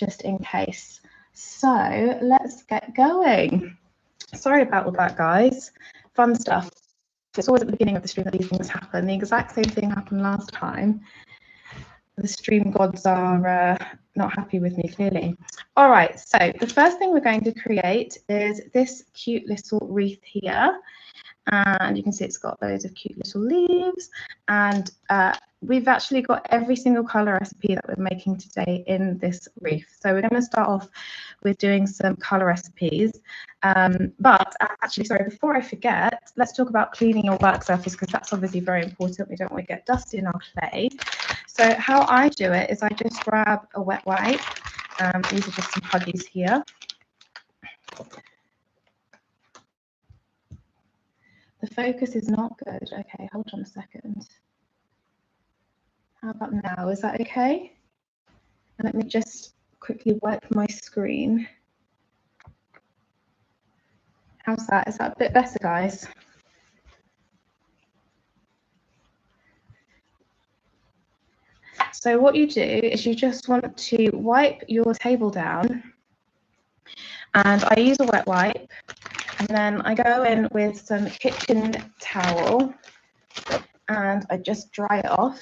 just in case. So let's get going. Sorry about all that, guys. Fun stuff. It's always at the beginning of the stream that these things happen. The exact same thing happened last time. The stream gods are not happy with me, clearly. All right, so the first thing we're going to create is this cute little wreath here. And you can see it's got loads of cute little leaves, and we've actually got every single colour recipe that we're making today in this wreath. So we're going to start off with doing some colour recipes, but actually, sorry, before I forget, let's talk about cleaning your work surface, because that's obviously very important. We don't want to get dusty in our clay. So how I do it is I just grab a wet wipe. These are just some Huggies here. The focus is not good. Okay, hold on a second. How about now? Is that okay? And let me just quickly wipe my screen. How's that? Is that a bit better, guys? So what you do is you just want to wipe your table down. And I use a wet wipe. And then I go in with some kitchen towel and I just dry it off.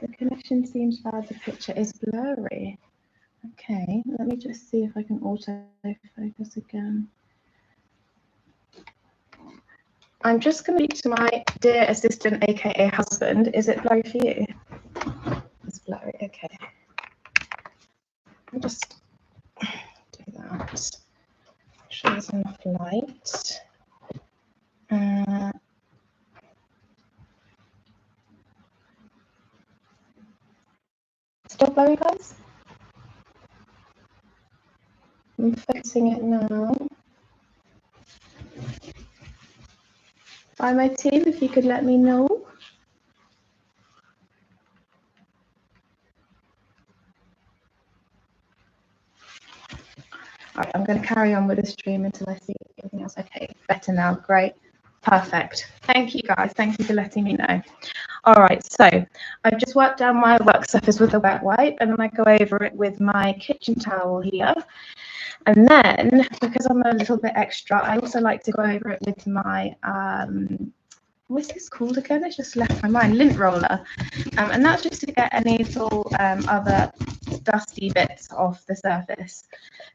The connection seems bad, the picture is blurry. Okay, let me just see if I can auto-focus again. I'm just going to speak to my dear assistant, aka husband. Is it blurry for you? It's blurry, okay. I'll just do that. Make sure there's enough light. Still blurry, guys? I'm fixing it now. FIMO team, if you could let me know. All right, I'm going to carry on with the stream until I see anything else. Okay, better now. Great. Perfect. Thank you, guys. Thank you for letting me know. All right, so I've just wiped down my work surface with a wet wipe, and then I go over it with my kitchen towel here. And then, because I'm a little bit extra, I also like to go over it with my, what's this called again? It's just left my mind, lint roller. And that's just to get any little other dusty bits off the surface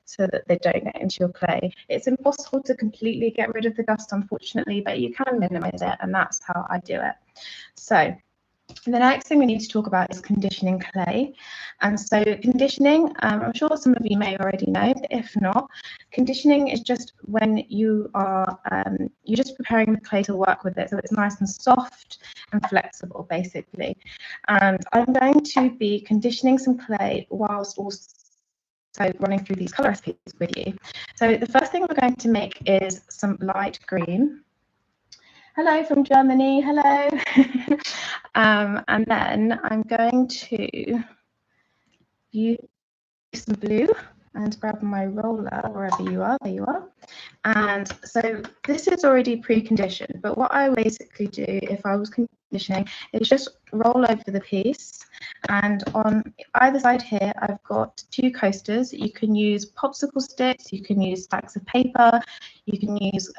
so that they don't get into your clay. It's impossible to completely get rid of the dust, unfortunately, but you can minimize it, and that's how I do it. So the next thing we need to talk about is conditioning clay. And so conditioning, I'm sure some of you may already know, but if not, conditioning is just when you are, you're just preparing the clay to work with it. So it's nice and soft and flexible, basically. And I'm going to be conditioning some clay whilst also running through these colour recipes with you. So the first thing we're going to make is some light green. Hello from Germany, hello. And then I'm going to use some blue and grab my roller wherever you are, there you are. And so this is already pre-conditioned, but what I basically do if I was conditioning is just roll over the piece, and on either side here I've got 2 coasters. You can use popsicle sticks, you can use stacks of paper, you can use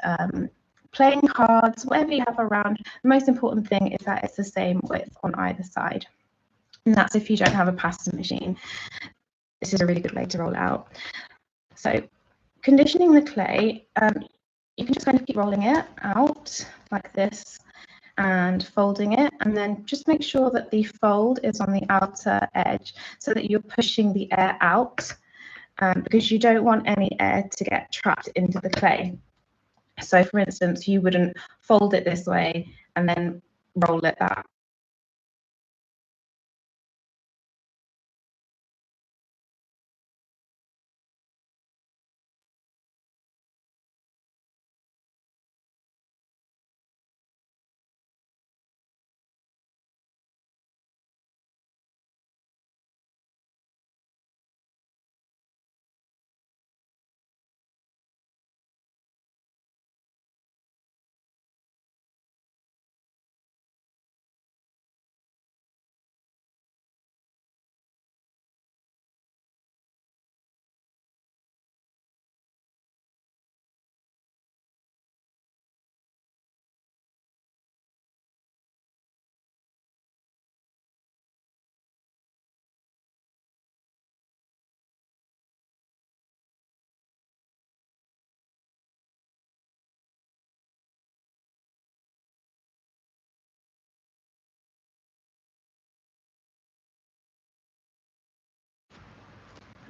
playing cards, whatever you have around. The most important thing is that it's the same width on either side. And that's if you don't have a pasta machine. This is a really good way to roll it out. So conditioning the clay, you can just kind of keep rolling it out like this and folding it, and then just make sure that the fold is on the outer edge so that you're pushing the air out, because you don't want any air to get trapped into the clay. So for instance, you wouldn't fold it this way and then roll it that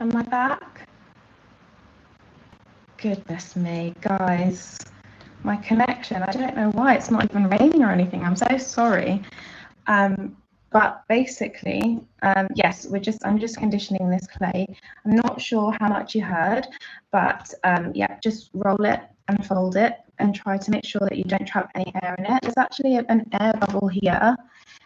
Am I back? Goodness me, guys. My connection, I don't know why it's not even raining or anything. I'm so sorry. But basically, yes, I'm just conditioning this clay. I'm not sure how much you heard, but yeah, just roll it and fold it and try to make sure that you don't trap any air in it. There's actually an air bubble here.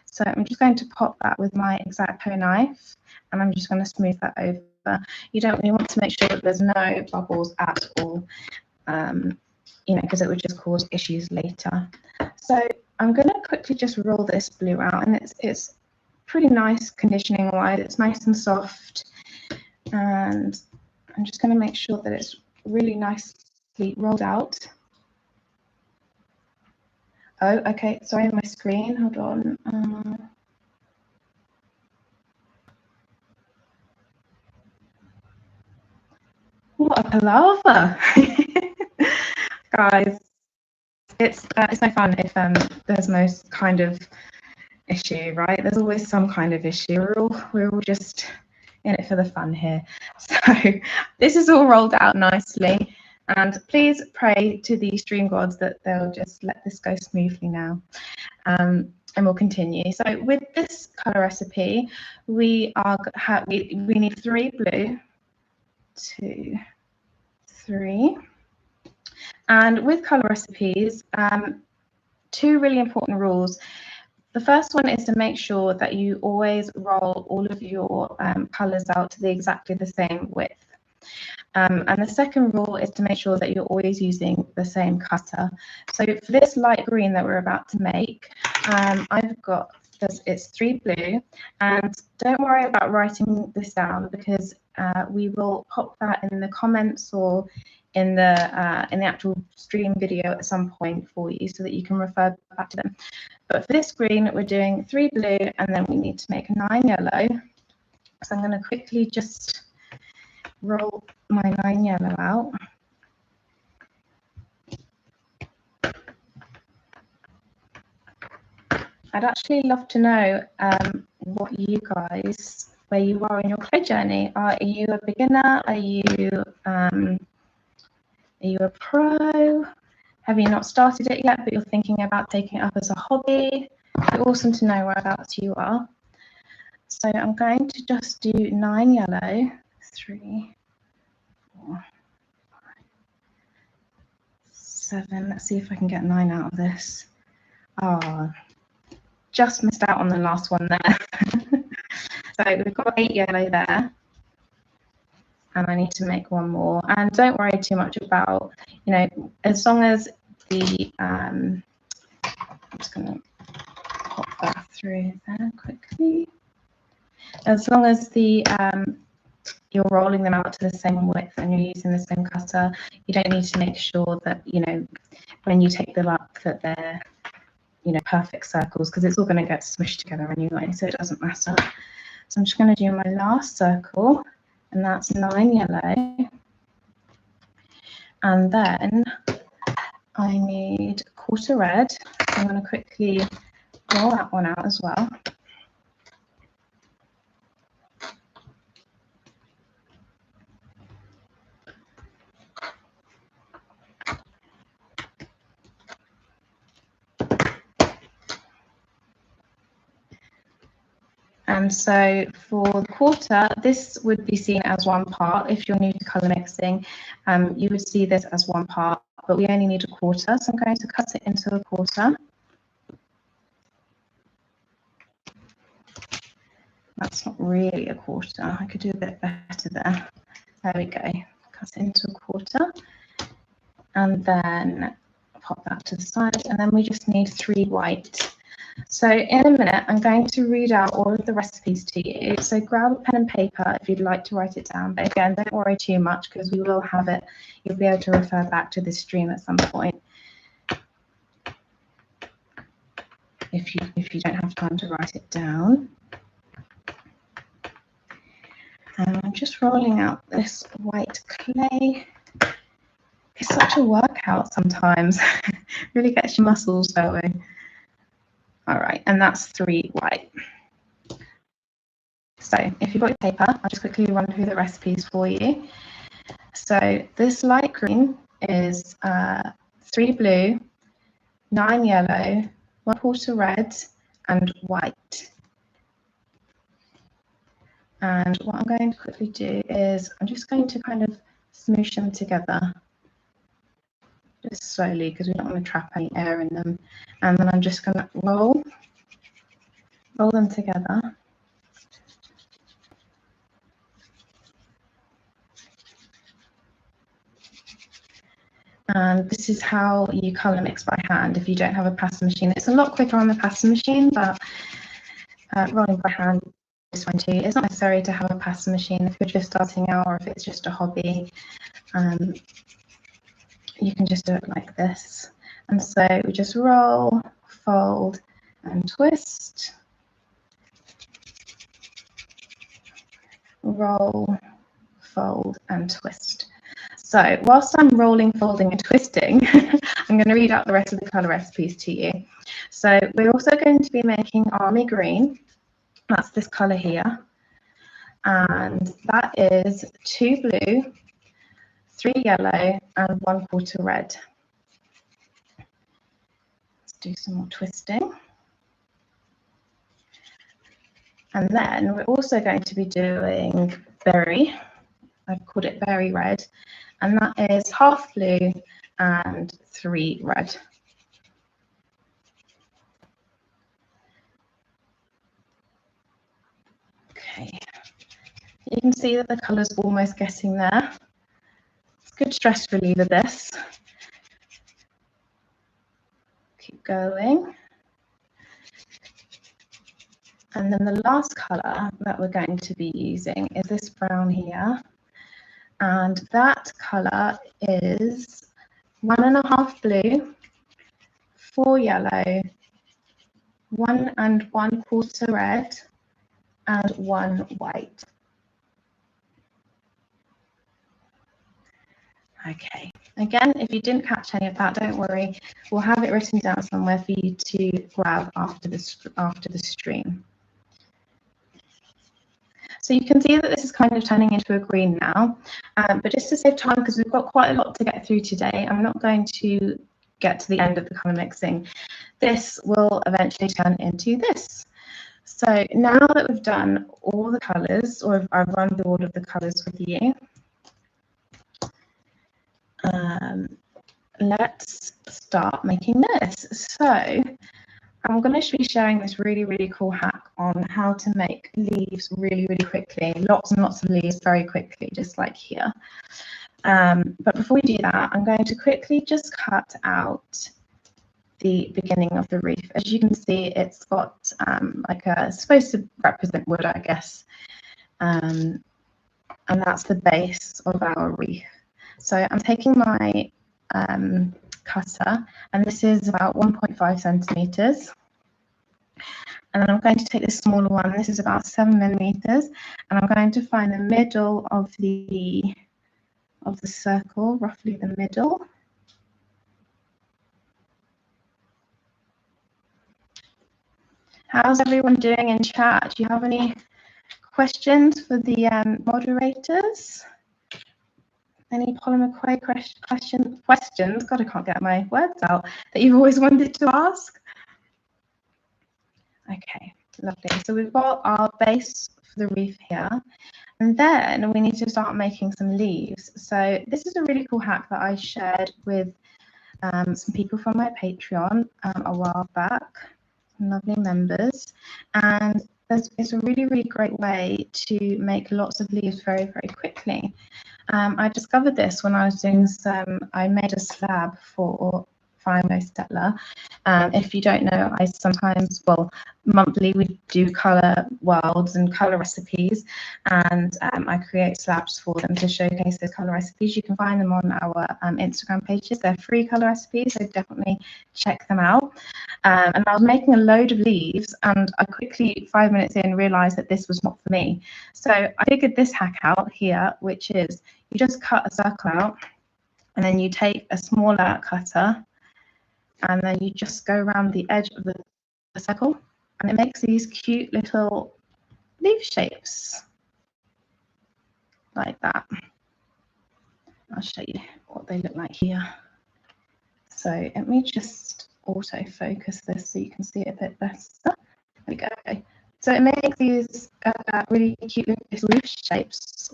So I'm just going to pop that with my X-Acto knife, and I'm just going to smooth that over. You want to make sure that there's no bubbles at all, you know, because it would just cause issues later. So I'm going to quickly just roll this blue out, and it's pretty nice conditioning wise. It's nice and soft, and I'm just going to make sure that it's really nicely rolled out. Oh, okay, sorry, my screen, hold on. What a palaver. Guys, it's no fun if there's no kind of issue, right? There's always some kind of issue. We're all just in it for the fun here. So this is all rolled out nicely, and please pray to the stream gods that they'll just let this go smoothly now. And we'll continue. So with this color recipe, we need 3 blue, 2, 3. And with color recipes, 2 really important rules. The first one is to make sure that you always roll all of your colors out to exactly the same width. And the second rule is to make sure that you're always using the same cutter. So for this light green that we're about to make, I've got it's 3 blue, and don't worry about writing this down, because we will pop that in the comments or in the actual stream video at some point for you, so that you can refer back to them. But for this green, we're doing 3 blue, and then we need to make 9 yellow. So I'm going to quickly just roll my 9 yellow out. I'd actually love to know what you guys, where you are in your clay journey. Are you a beginner? Are you a pro? Have you not started it yet, but you're thinking about taking it up as a hobby? It'd be awesome to know whereabouts you are. So I'm going to just do 9 yellow, 3, 4, 5, 7. Let's see if I can get 9 out of this. Oh, just missed out on the last one there. So we've got 8 yellow there, and I need to make 1 more. And don't worry too much about, you know, as long as the I'm just going to pop that through there quickly. As long as the you're rolling them out to the same width and you're using the same cutter, you don't need to make sure that, you know, when you take them up that they're, you know, perfect circles, because it's all going to get smushed together anyway, so it doesn't matter. So I'm just going to do my last circle, and that's 9 yellow. And then I need 1/4 red. So I'm going to quickly roll that one out as well. And so for the 1/4, this would be seen as 1 part. If you're new to colour mixing, you would see this as 1 part, but we only need 1/4. So I'm going to cut it into 1/4. That's not really 1/4. I could do a bit better there. There we go. Cut it into 1/4. And then pop that to the side. And then we just need 3 white. So in a minute, I'm going to read out all of the recipes to you. So grab a pen and paper if you'd like to write it down. But again, don't worry too much, because we will have it. You'll be able to refer back to this stream at some point if you don't have time to write it down. And I'm just rolling out this white clay. It's such a workout sometimes. It really gets your muscles going. All right, and that's 3 white. So if you've got your paper, I'll just quickly run through the recipes for you. So this light green is 3 blue, 9 yellow, 1/4 red, and white. And what I'm going to quickly do is I'm just going to kind of smoosh them together, just slowly, because we don't want to trap any air in them. And then I'm just going to roll them together. And this is how you colour mix by hand if you don't have a pasta machine. It's a lot quicker on the pasta machine, but rolling by hand is fine too. It's not necessary to have a pasta machine if you're just starting out or if it's just a hobby. You can just do it like this. And so we just roll, fold, and twist. Roll, fold, and twist. So whilst I'm rolling, folding, and twisting, I'm going to read out the rest of the colour recipes to you. So we're also going to be making army green. That's this colour here. And that is 2 blue, 3 yellow, and 1/4 red. Let's do some more twisting. And then we're also going to be doing berry. I've called it berry red. And that is 1/2 blue and 3 red. Okay, you can see that the colour's almost getting there. It's good stress reliever, this. Keep going. And then the last colour that we're going to be using is this brown here. And that colour is 1.5 blue, 4 yellow, 1 1/4 red, and 1 white. Okay, again, if you didn't catch any of that, don't worry. We'll have it written down somewhere for you to grab after the stream. So you can see that this is kind of turning into a green now, but just to save time, because we've got quite a lot to get through today, I'm not going to get to the end of the colour mixing. This will eventually turn into this. So now that we've done all the colours, or I've run through all of the colours with you, let's start making this. So I'm going to be sharing this really, really cool hack on how to make leaves really, really quickly. Lots and lots of leaves very quickly, just like here. But before we do that, I'm going to quickly just cut out the beginning of the wreath. As you can see, it's got like it's supposed to represent wood, I guess. And that's the base of our wreath. So I'm taking my cutter, and this is about 1.5 centimeters. And then I'm going to take this smaller one. This is about 7 millimeters, and I'm going to find the middle of the circle, roughly the middle. How's everyone doing in chat? Do you have any questions for the moderators? Any Paula McQuay questions? God, I can't get my words out, that you've always wanted to ask? Okay, lovely. So we've got our base for the wreath here, and then we need to start making some leaves. So this is a really cool hack that I shared with some people from my Patreon a while back, lovely members, and it's a really, really great way to make lots of leaves very, very quickly. I discovered this when I was doing I made a slab for FIMO. If you don't know, I sometimes, well, monthly we do colour worlds and colour recipes, and I create slabs for them to showcase those colour recipes. You can find them on our Instagram pages. They're free colour recipes, so definitely check them out. And I was making a load of leaves, and I quickly, 5 minutes in, realised that this was not for me. So I figured this hack out here, which is you just cut a circle out, and then you take a smaller cutter, and then you just go around the edge of the circle, and it makes these cute little leaf shapes like that. I'll show you what they look like here. So let me just auto focus this so you can see it a bit better. There we go. So it makes these really cute little leaf shapes.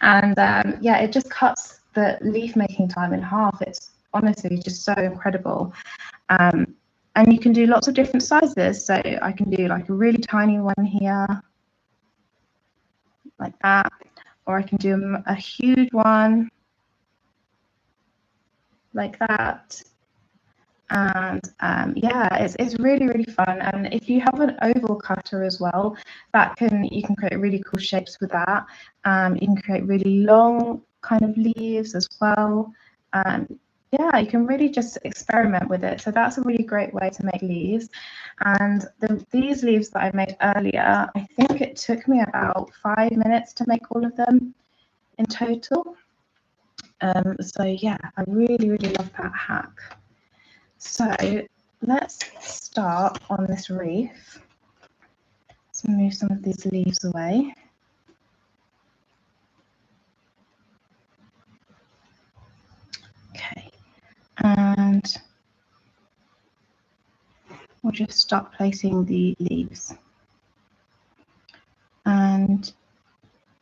And yeah, it just cuts the leaf making time in half. It's honestly just so incredible. And you can do lots of different sizes. So I can do like a really tiny one here, like that, or I can do a huge one like that. And yeah, it's really, really fun. And if you have an oval cutter as well, you can create really cool shapes with that. You can create really long kind of leaves as well. Yeah, you can really just experiment with it. So that's a really great way to make leaves. And these leaves that I made earlier, I think it took me about 5 minutes to make all of them in total. So yeah, I really, really love that hack. So let's start on this wreath. Let's move some of these leaves away. Okay, and we'll just start placing the leaves. And you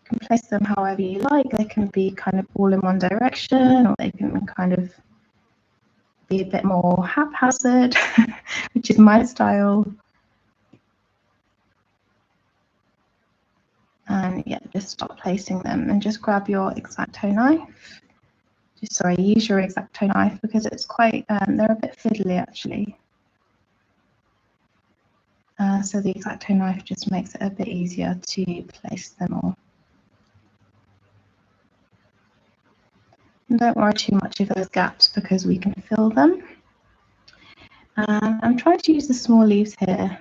can place them however you like. They can be kind of all in one direction, or they can kind of be a bit more haphazard, which is my style. And yeah, just start placing them and just grab your X-Acto knife. Sorry, use your X-Acto knife because it's quite, they're a bit fiddly actually. So the X-Acto knife just makes it a bit easier to place them all. And don't worry too much of those gaps because we can fill them. And I'm trying to use the small leaves here,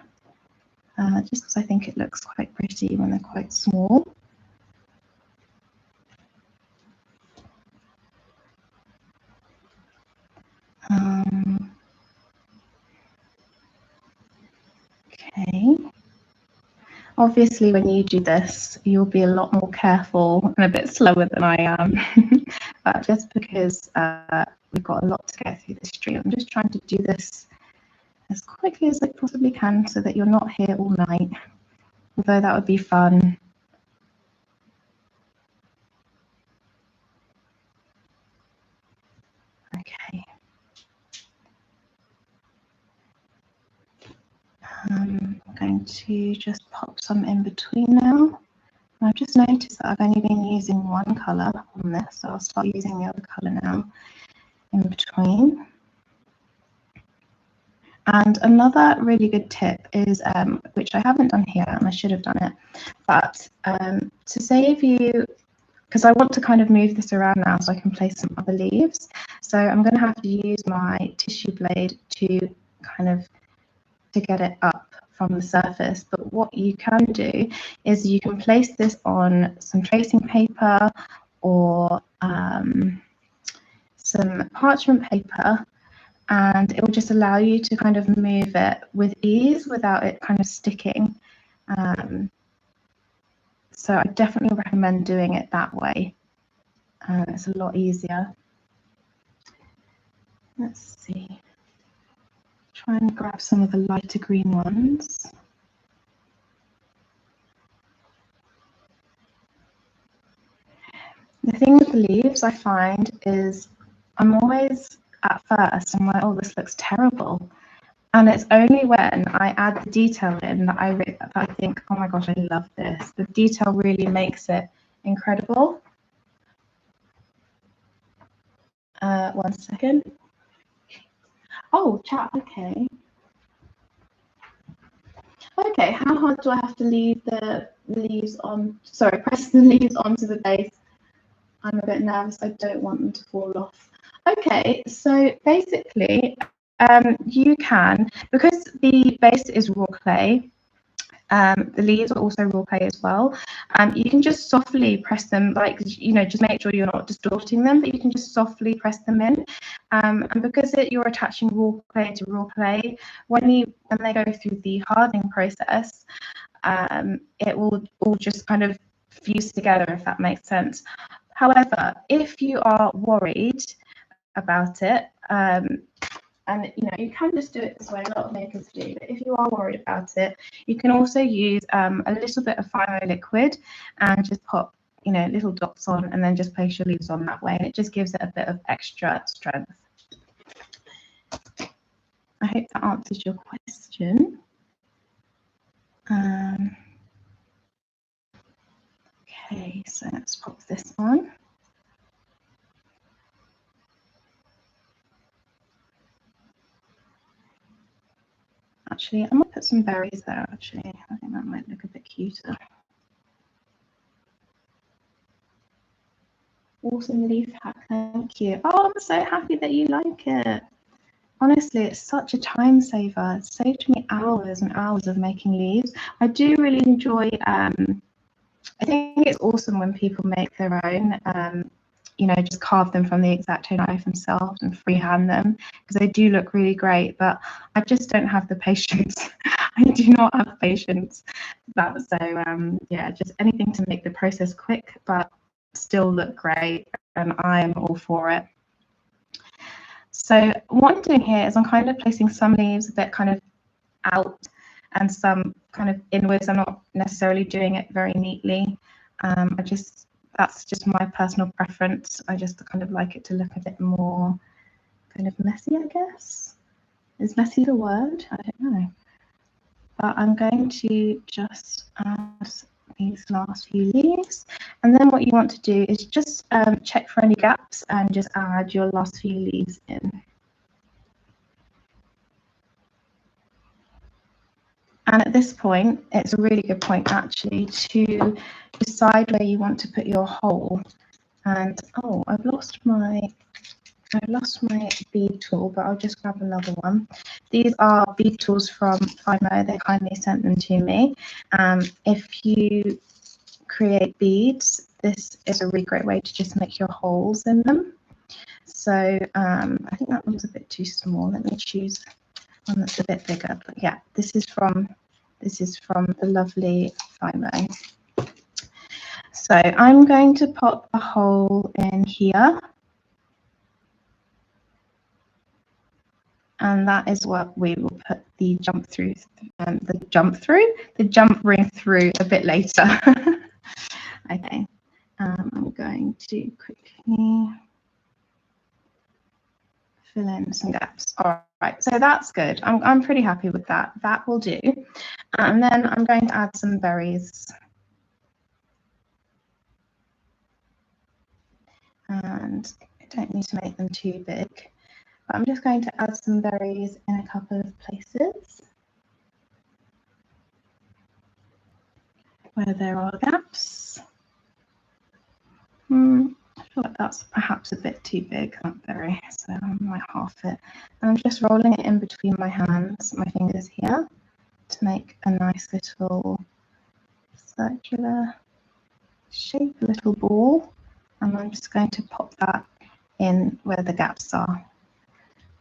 just because I think it looks quite pretty when they're quite small. Okay. Obviously, when you do this, you'll be a lot more careful and a bit slower than I am. But just because we've got a lot to get through this stream, I'm just trying to do this as quickly as I possibly can so that you're not here all night, although that would be fun. Okay. I'm going to just pop some in between now. I've just noticed that I've only been using one colour on this, so I'll start using the other colour now in between. And another really good tip is, which I haven't done here and I should have done it, but to save you, because I want to kind of move this around now so I can place some other leaves. So I'm going to have to use my tissue blade to kind of get it up from the surface. But what you can do is you can place this on some tracing paper or some parchment paper, and it will just allow you to kind of move it with ease without it kind of sticking. So I definitely recommend doing it that way. It's a lot easier. Let's see. Try and grab some of the lighter green ones. The thing with the leaves I find is I'm always at first, I'm like, oh, this looks terrible. And it's only when I add the detail in that I think, oh my gosh, I love this. The detail really makes it incredible. 1 second. Oh, chat, okay. Okay, how hard do I have to leave the leaves on? Sorry, press the leaves onto the base. I'm a bit nervous. I don't want them to fall off. Okay, so basically, you can, because the base is raw clay, the leaves are also raw clay as well. You can just softly press them, like, just make sure you're not distorting them, but you can just softly press them in. And because you're attaching raw clay to raw clay, when they go through the hardening process, it will all just kind of fuse together, if that makes sense. However, if you are worried about it, and you can just do it this way, a lot of makers do, but if you are worried about it, you can also use a little bit of FIMO liquid and just pop little dots on, and then just place your leaves on that way, and it just gives it a bit of extra strength. I hope that answers your question. Okay, so let's pop this on. Actually, I'm going to put some berries there, actually. I think that might look a bit cuter. Awesome leaf hack, thank you. Oh, I'm so happy that you like it. Honestly, it's such a time saver. It saved me hours and hours of making leaves. I do really enjoy, I think it's awesome when people make their own, just carve them from the X-Acto knife themselves and freehand them, because they do look really great, but I just don't have the patience. I do not have patience for that. So yeah, just anything to make the process quick but still look great, and I'm all for it. So what I'm doing here is I'm kind of placing some leaves a bit kind of out and some kind of inwards. I'm not necessarily doing it very neatly. That's just my personal preference. I just kind of like it to look a bit more kind of messy, I guess. Is messy the word? I don't know. But I'm going to just add these last few leaves, and then what you want to do is just check for any gaps and just add your last few leaves in. And at this point, it's a really good point actually to decide where you want to put your hole. And oh, I've lost my bead tool, but I'll just grab another one. These are bead tools from FIMO. They kindly sent them to me. If you create beads, this is a really great way to just make your holes in them. So I think that one's a bit too small. Let me choose one that's a bit bigger. But yeah, this is from the lovely FIMO. So I'm going to pop a hole in here. And that is what we will put the jump ring through a bit later. Okay, I'm going to quickly fill in some gaps. All right, so that's good. I'm pretty happy with that. That will do. And then I'm going to add some berries. And I don't need to make them too big. But I'm just going to add some berries in a couple of places where there are gaps. I feel like that's perhaps a bit too big, that berry, so I might half it. And I'm just rolling it in between my hands, my fingers here, to make a nice little circular shape, a little ball. And I'm just going to pop that in where the gaps are.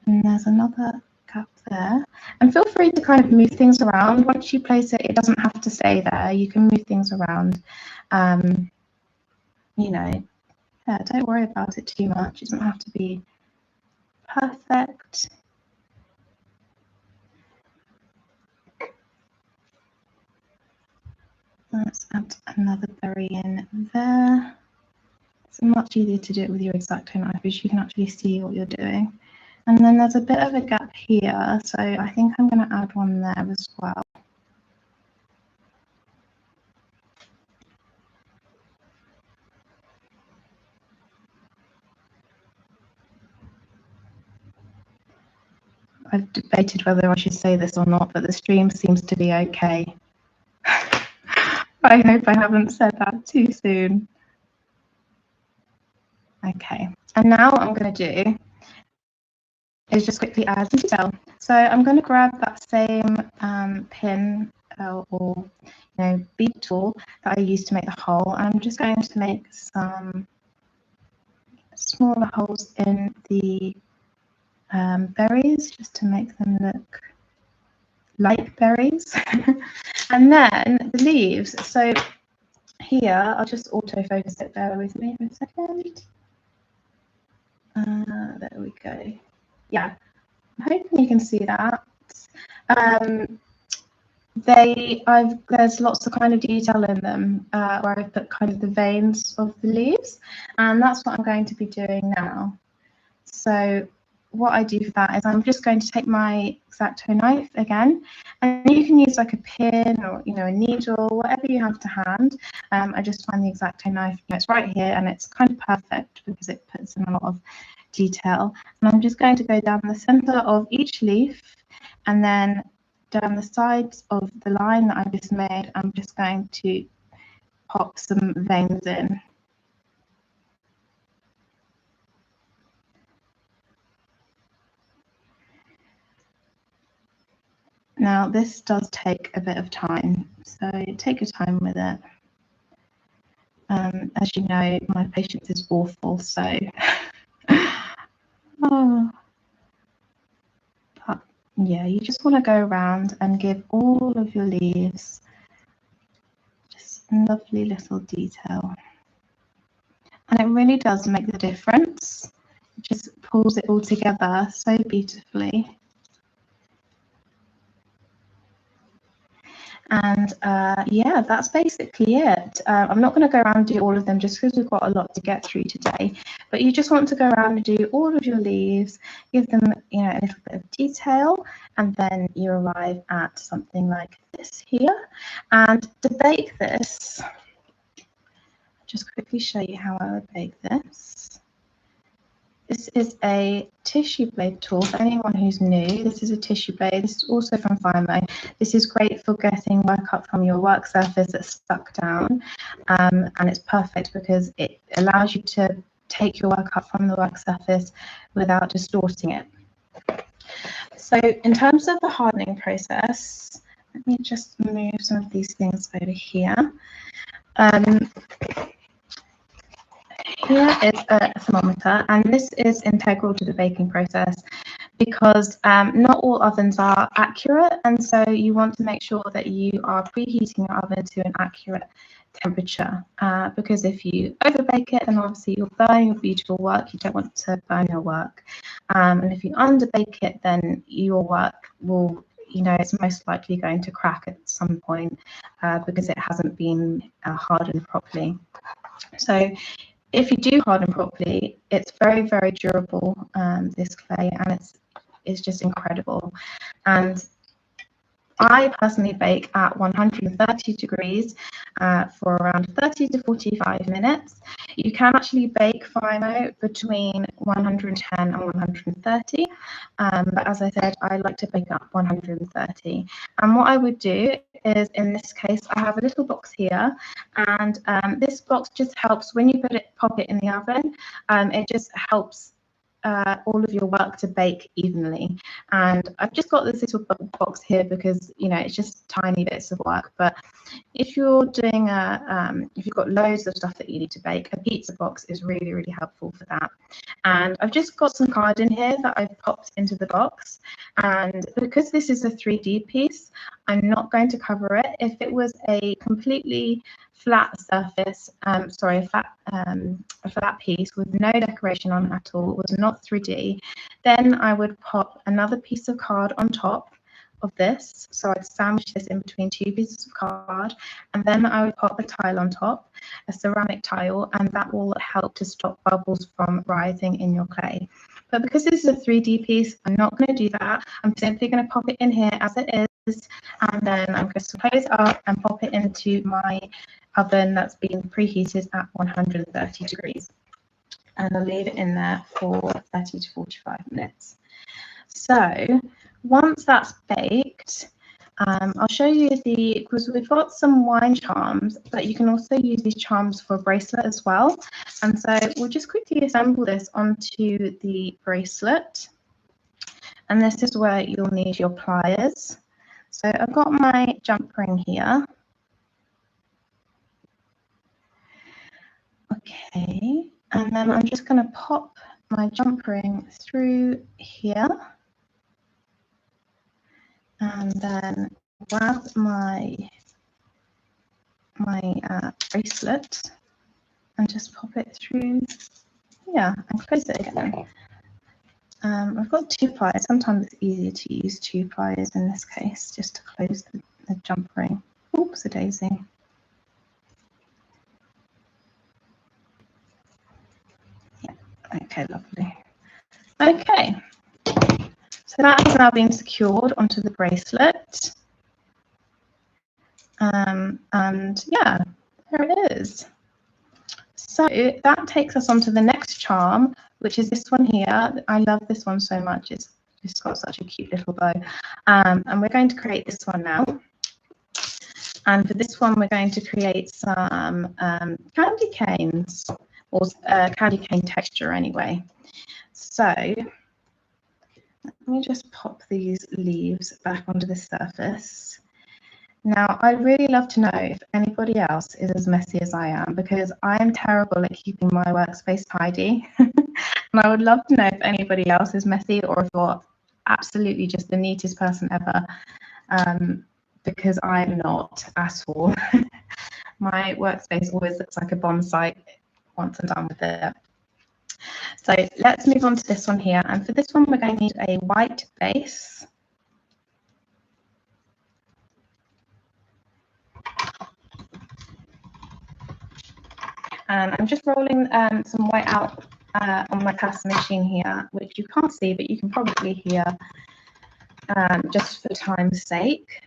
And there's another gap there. And feel free to kind of move things around. Once you place it, it doesn't have to stay there. You can move things around. Yeah, don't worry about it too much. It doesn't have to be perfect. Let's add another berry in there. It's much easier to do it with your X-Acto knife because you can actually see what you're doing. And then there's a bit of a gap here, so I think I'm going to add one there as well. I've debated whether I should say this or not, but the stream seems to be okay. I hope I haven't said that too soon. Okay, and now what I'm going to do is just quickly add some detail. So I'm going to grab that same pin or bead tool that I used to make the hole, and I'm just going to make some smaller holes in the berries just to make them look like berries. And then the leaves. So here, I'll just autofocus it. Bear with me for a second. There we go. Yeah, I'm hoping you can see that. There's lots of kind of detail in them where I've put kind of the veins of the leaves, and that's what I'm going to be doing now. So what I do for that is I'm just going to take my X-Acto knife again, and you can use like a pin or a needle, whatever you have to hand. I just find the X-Acto knife, it's right here, and it's kind of perfect because it puts in a lot of detail. And I'm just going to go down the center of each leaf, and then down the sides of the line that I just made, I'm just going to pop some veins in. Now this does take a bit of time, so take your time with it. As you know, my patience is awful, so but yeah, you just want to go around and give all of your leaves just lovely little detail, and it really does make the difference. It just pulls it all together so beautifully. And yeah, that's basically it. I'm not going to go around and do all of them just because we've got a lot to get through today, but you just want to go around and do all of your leaves, give them a little bit of detail, and then you arrive at something like this here. And to bake this, I'll just quickly show you how I would bake this. This is a tissue blade tool. For anyone who's new, this is a tissue blade. This is also from FIMO. This is great for getting work up from your work surface that's stuck down, and it's perfect because it allows you to take your work up from the work surface without distorting it. So in terms of the hardening process, let me just move some of these things over here. Here is a thermometer, and this is integral to the baking process because not all ovens are accurate, and so you want to make sure that you are preheating your oven to an accurate temperature, because if you overbake it, then obviously you'll burn your beautiful work. You don't want to burn your work, and if you underbake it, then your work will, it's most likely going to crack at some point because it hasn't been hardened properly. So if you do harden properly, it's very, very durable, this clay, and it's just incredible. And I personally bake at 130 degrees for around 30 to 45 minutes. You can actually bake FIMO between 110 and 130, but as I said, I like to bake at 130. And what I would do is, in this case, I have a little box here, and this box just helps when you pop it in the oven. It just helps all of your work to bake evenly. And I've just got this little box here because it's just tiny bits of work, but if you're doing if you've got loads of stuff that you need to bake, a pizza box is really, really helpful for that. And I've just got some card in here that I've popped into the box, and because this is a 3D piece, I'm not going to cover it. If it was a completely flat surface, a flat piece with no decoration on at all, was not 3D, then I would pop another piece of card on top of this. So I'd sandwich this in between two pieces of card, and then I would pop a tile on top, a ceramic tile, and that will help to stop bubbles from rising in your clay. But because this is a 3D piece, I'm not going to do that. I'm simply going to pop it in here as it is, and then I'm going to close it up and pop it into my oven that's been preheated at 130 degrees. And I'll leave it in there for 30 to 45 minutes. So once that's baked, I'll show you because we've got some wine charms, but you can also use these charms for a bracelet as well. And so we'll just quickly assemble this onto the bracelet. And this is where you'll need your pliers. So I've got my jump ring here. Okay, and then I'm just going to pop my jump ring through here, and then grab my my bracelet and just pop it through here and close it again. I've got 2 pliers. Sometimes it's easier to use 2 pliers in this case, just to close the jump ring. Oops, a daisy. Yeah, okay, lovely. Okay, so that has now been secured onto the bracelet. And yeah, there it is. So that takes us on to the next charm, which is this one here. I love this one so much. It's got such a cute little bow. And we're going to create this one now. And for this one, we're going to create some candy canes, or candy cane texture anyway. So let me just pop these leaves back onto the surface. Now, I'd really love to know if anybody else is as messy as I am, because I am terrible at keeping my workspace tidy. And I would love to know if anybody else is messy, or if you're absolutely just the neatest person ever, because I'm not at all. My workspace always looks like a bomb site once I'm done with it. So let's move on to this one here. And for this one, we're going to need a white base. And I'm just rolling some white out on my pasta machine here, which you can't see, but you can probably hear, just for time's sake.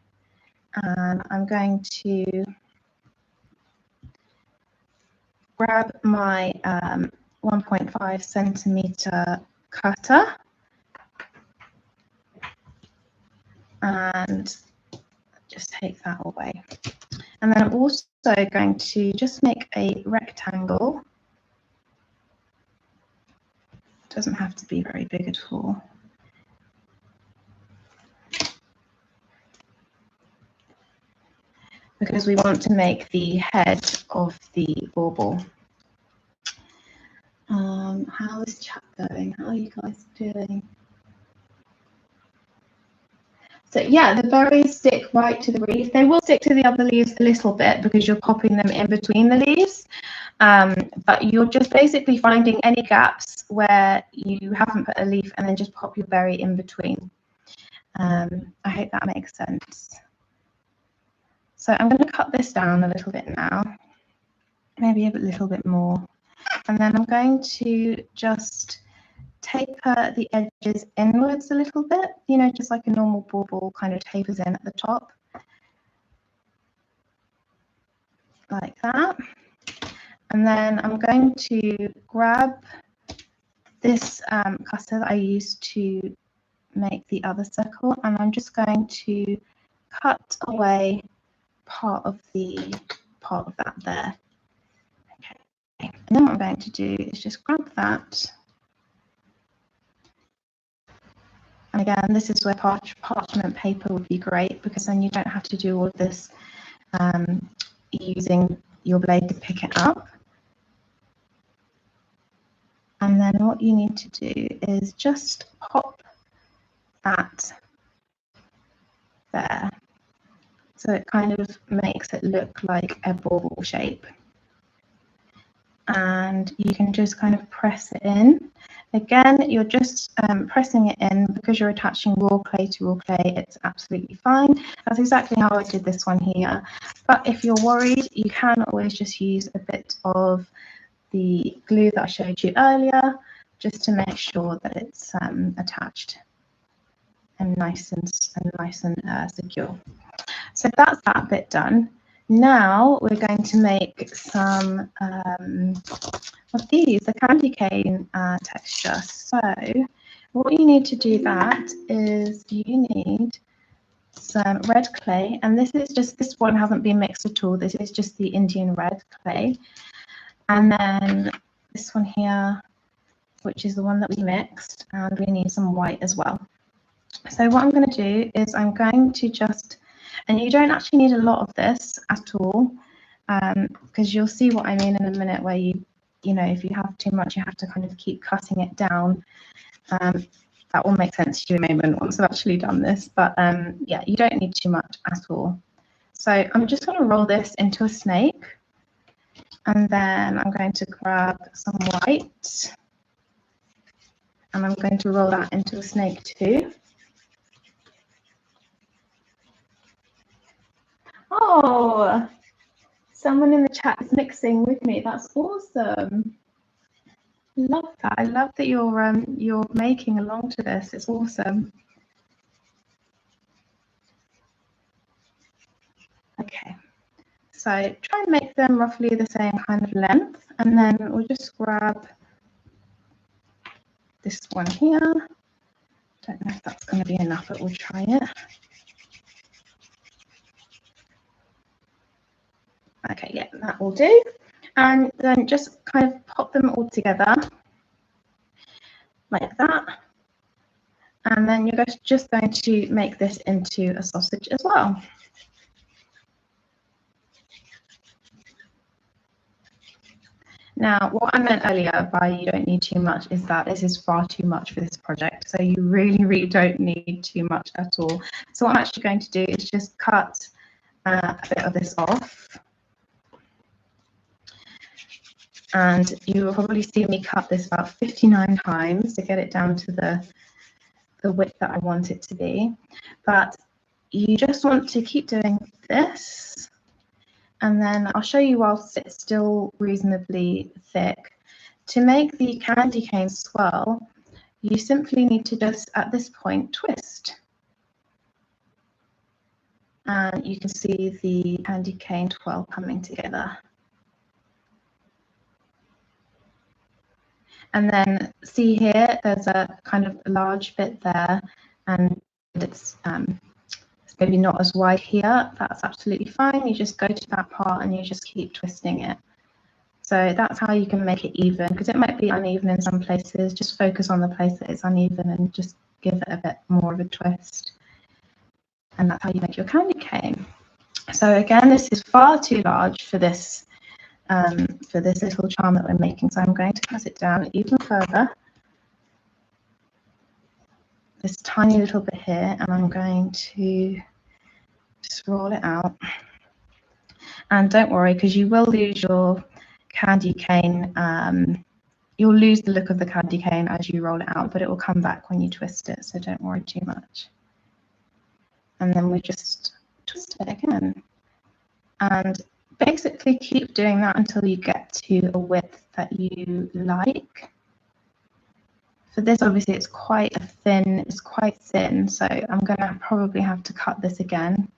And I'm going to grab my 1.5 centimeter cutter and just take that away. And then I'm also going to just make a rectangle. It doesn't have to be very big at all. Because we want to make the head of the bauble. How is chat going? How are you guys doing? So yeah, the berries stick right to the leaf. They will stick to the other leaves a little bit because you're popping them in between the leaves. But you're just basically finding any gaps where you haven't put a leaf and then just pop your berry in between. I hope that makes sense. So I'm going to cut this down a little bit now, maybe a little bit more. And then I'm going to just taper the edges inwards a little bit, you know, just like a normal bauble kind of tapers in at the top, like that. And then I'm going to grab this cutter that I used to make the other circle, and I'm just going to cut away part of that there. Okay. And then what I'm going to do is just grab that. And again, this is where parchment paper would be great, because then you don't have to do all of this using your blade to pick it up. And then what you need to do is just pop that there. So it kind of makes it look like a bauble shape. And you can just kind of press it in. Again, you're just pressing it in because you're attaching raw clay to raw clay. It's absolutely fine. That's exactly how I did this one here. But if you're worried, you can always just use a bit of the glue that I showed you earlier, just to make sure that it's attached and nice and secure. So that's that bit done. Now we're going to make some of these, the candy cane texture. So what you need to do that is you need some red clay, and this one hasn't been mixed at all. This is just the Indian red clay. And then this one here, which is the one that we mixed, and we need some white as well. So what I'm going to do is I'm going to just, and you don't actually need a lot of this at all, because you'll see what I mean in a minute, where you know, if you have too much, you have to kind of keep cutting it down. That will make sense to you in a moment once I've actually done this, but yeah, you don't need too much at all. So I'm just going to roll this into a snake, and then I'm going to grab some white, and I'm going to roll that into a snake too. Oh, someone in the chat is mixing with me. That's awesome. Love that. I love that you're making along to this. It's awesome. Okay. So try and make them roughly the same kind of length, and then we'll just grab this one here. Don't know if that's going to be enough, but we'll try it. Okay, yeah, that will do. And then just kind of pop them all together like that. And then you're just going to make this into a sausage as well. Now, what I meant earlier by you don't need too much is that this is far too much for this project. So you really, really don't need too much at all. So what I'm actually going to do is just cut a bit of this off. And you will probably see me cut this about 59 times to get it down to the width that I want it to be. But you just want to keep doing this. And then I'll show you whilst it's still reasonably thick. To make the candy cane swirl, you simply need to just, at this point, twist. And you can see the candy cane twirl coming together. And then see here, there's a kind of large bit there, and it's maybe not as wide here. That's absolutely fine. You just go to that part and you just keep twisting it. So that's how you can make it even, because it might be uneven in some places. Just focus on the place that it's uneven and just give it a bit more of a twist. And that's how you make your candy cane. So again, this is far too large for this little charm that we're making. So I'm going to cut it down even further. This tiny little bit here, and I'm going to just roll it out. And don't worry, because you will lose your candy cane. You'll lose the look of the candy cane as you roll it out, but it will come back when you twist it, so don't worry too much. And then we just twist it again. And basically keep doing that until you get to a width that you like. For this, obviously, it's quite thin, so I'm going to probably have to cut this again.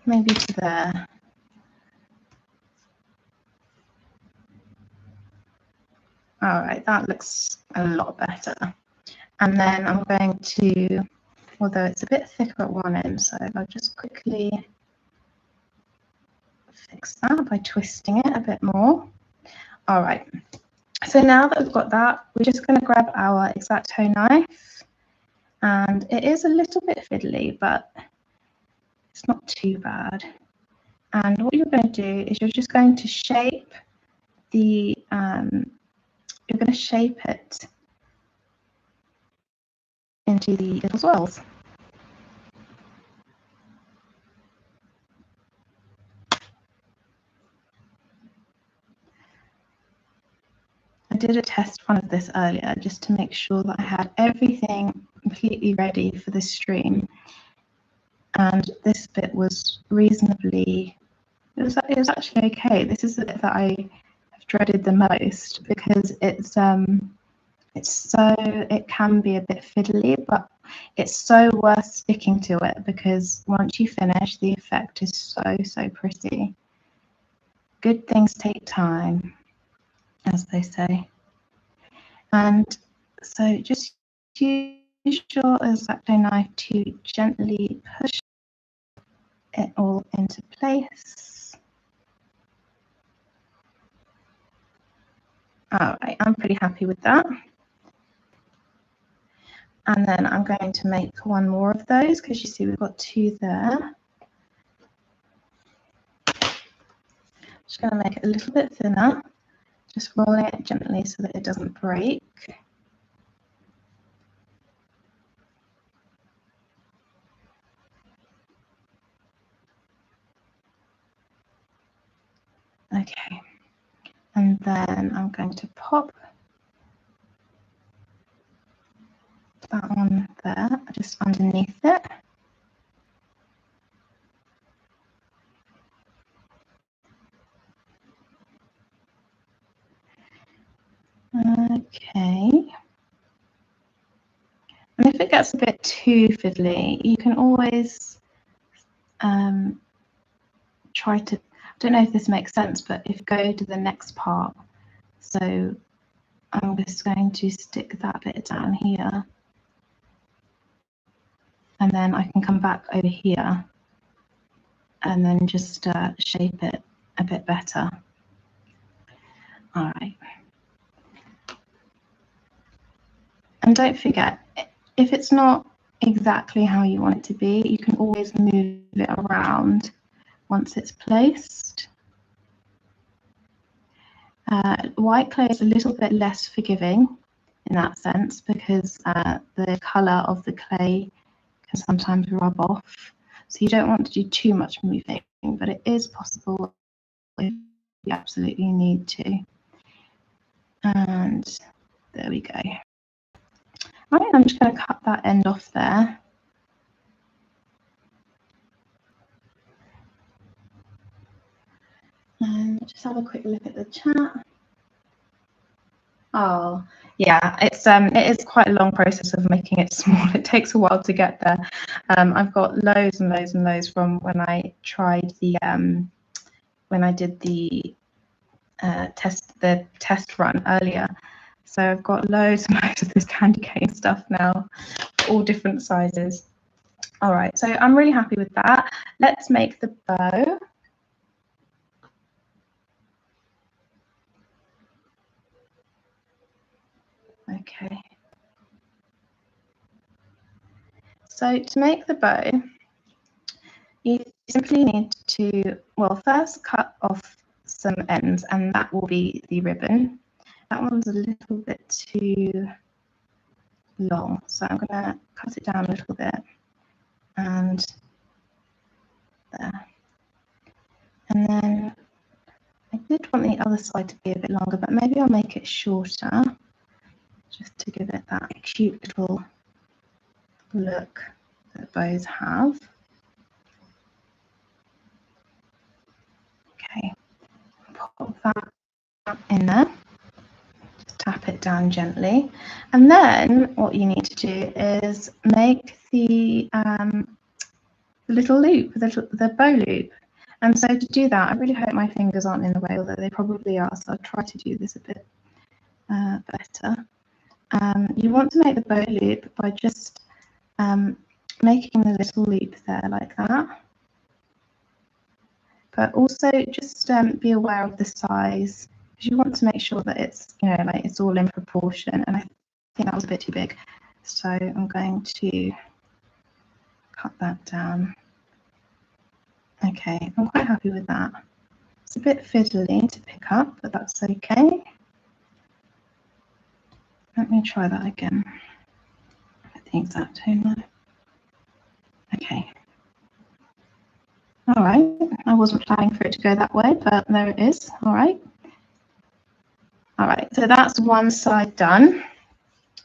Maybe to there. All right, that looks a lot better. And then I'm going to, although it's a bit thicker at one end, so I'll just quickly fix that by twisting it a bit more. All right, so now that we've got that, we're just going to grab our X-Acto knife. And it is a little bit fiddly, but it's not too bad. And what you're going to do is you're just going to shape the, you're going to shape it into the little swirls. I did a test run of this earlier just to make sure that I had everything completely ready for this stream. And this bit was reasonably, it was actually okay. This is the bit that I have dreaded the most because it can be a bit fiddly, but it's so worth sticking to it because once you finish, the effect is so pretty. Good things take time, as they say. And so just use your X-Acto knife to gently push it all into place. All right, I'm pretty happy with that. And then I'm going to make one more of those because you see we've got two there. Just going to make it a little bit thinner, just rolling it gently so that it doesn't break. Okay, and then I'm going to pop that on there, just underneath it. Okay. And if it gets a bit too fiddly, you can always try to, I don't know if this makes sense, but if you go to the next part, so I'm just going to stick that bit down here, and then I can come back over here and then just shape it a bit better. All right. And don't forget, if it's not exactly how you want it to be, you can always move it around once it's placed. White clay is a little bit less forgiving in that sense because the colour of the clay can sometimes rub off. So you don't want to do too much moving, but it is possible if you absolutely need to. And there we go. Right, I'm just going to cut that end off there. And just have a quick look at the chat. Oh, yeah, it is quite a long process of making it small. It takes a while to get there. I've got loads and loads and loads from when I tried the when I did the test run earlier. So I've got loads and loads of this candy cane stuff now, all different sizes. All right, so I'm really happy with that. Let's make the bow. Okay. So to make the bow, you simply need to, well, first cut off some ends, and that will be the ribbon. That one's a little bit too long, so I'm going to cut it down a little bit, and there. And then I did want the other side to be a bit longer, but maybe I'll make it shorter, just to give it that cute little look that bows have. Okay, pop that in there. Just tap it down gently, and then what you need to do is make the little loop, the bow loop. And so to do that, I really hope my fingers aren't in the way, although they probably are, so I'll try to do this a bit better. You want to make the bow loop by just making the little loop there like that. But also just be aware of the size, because you want to make sure that it's, you know, like it's all in proportion. And I think that was a bit too big, so I'm going to cut that down. Okay, I'm quite happy with that. It's a bit fiddly to pick up, but that's okay. Let me try that again. At the exact tone there. Okay. All right, I wasn't planning for it to go that way, but there it is. All right. All right, so that's one side done.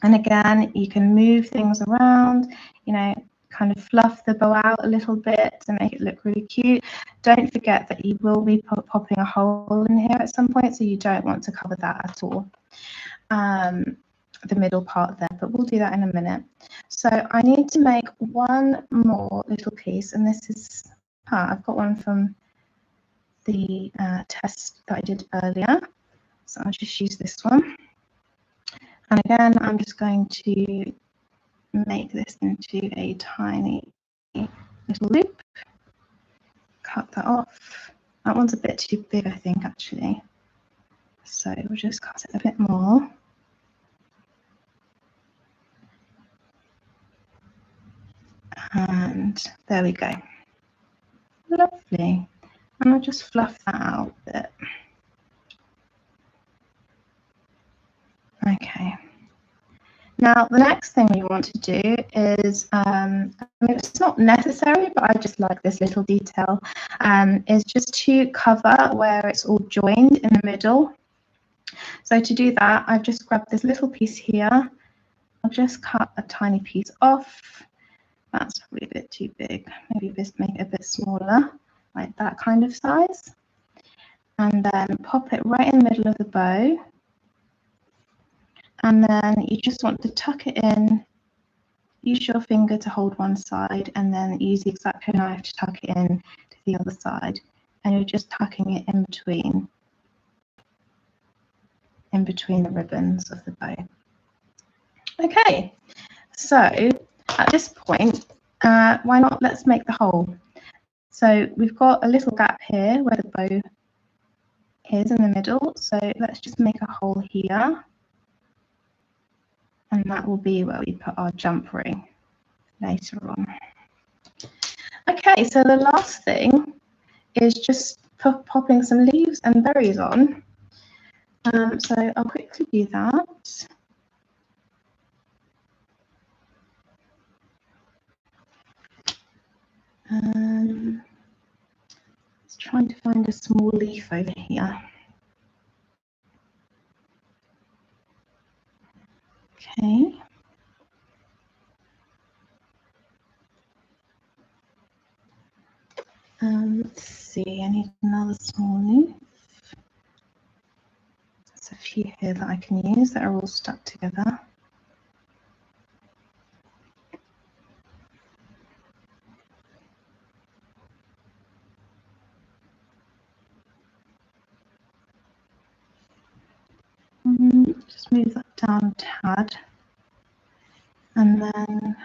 And again, you can move things around, you know, kind of fluff the bow out a little bit to make it look really cute. Don't forget that you will be popping a hole in here at some point, so you don't want to cover that at all. The middle part there, but we'll do that in a minute. So I need to make one more little piece, and this is, I've got one from the test that I did earlier. So I'll just use this one. And again, I'm just going to make this into a tiny little loop. Cut that off. That one's a bit too big, I think, actually. So we'll just cut it a bit more. And there we go. Lovely. And I'll just fluff that out a bit. Okay. Now, the next thing we want to do is, I mean, it's not necessary, but I just like this little detail, is just to cover where it's all joined in the middle. So to do that, I've just grabbed this little piece here. I'll just cut a tiny piece off. That's probably a bit too big. Maybe just make it a bit smaller, like that kind of size. And then pop it right in the middle of the bow. And then you just want to tuck it in. Use your finger to hold one side, and then use the X-Acto knife to tuck it in to the other side. And you're just tucking it in between the ribbons of the bow. Okay, so at this point, why not let's make the hole. So we've got a little gap here where the bow is in the middle, so let's just make a hole here, and that will be where we put our jump ring later on. Okay, so the last thing is just popping some leaves and berries on. So I'll quickly do that. Let's try to find a small leaf over here. Okay. Let's see, I need another small leaf. There's a few here that I can use that are all stuck together. Just move that down a tad, and then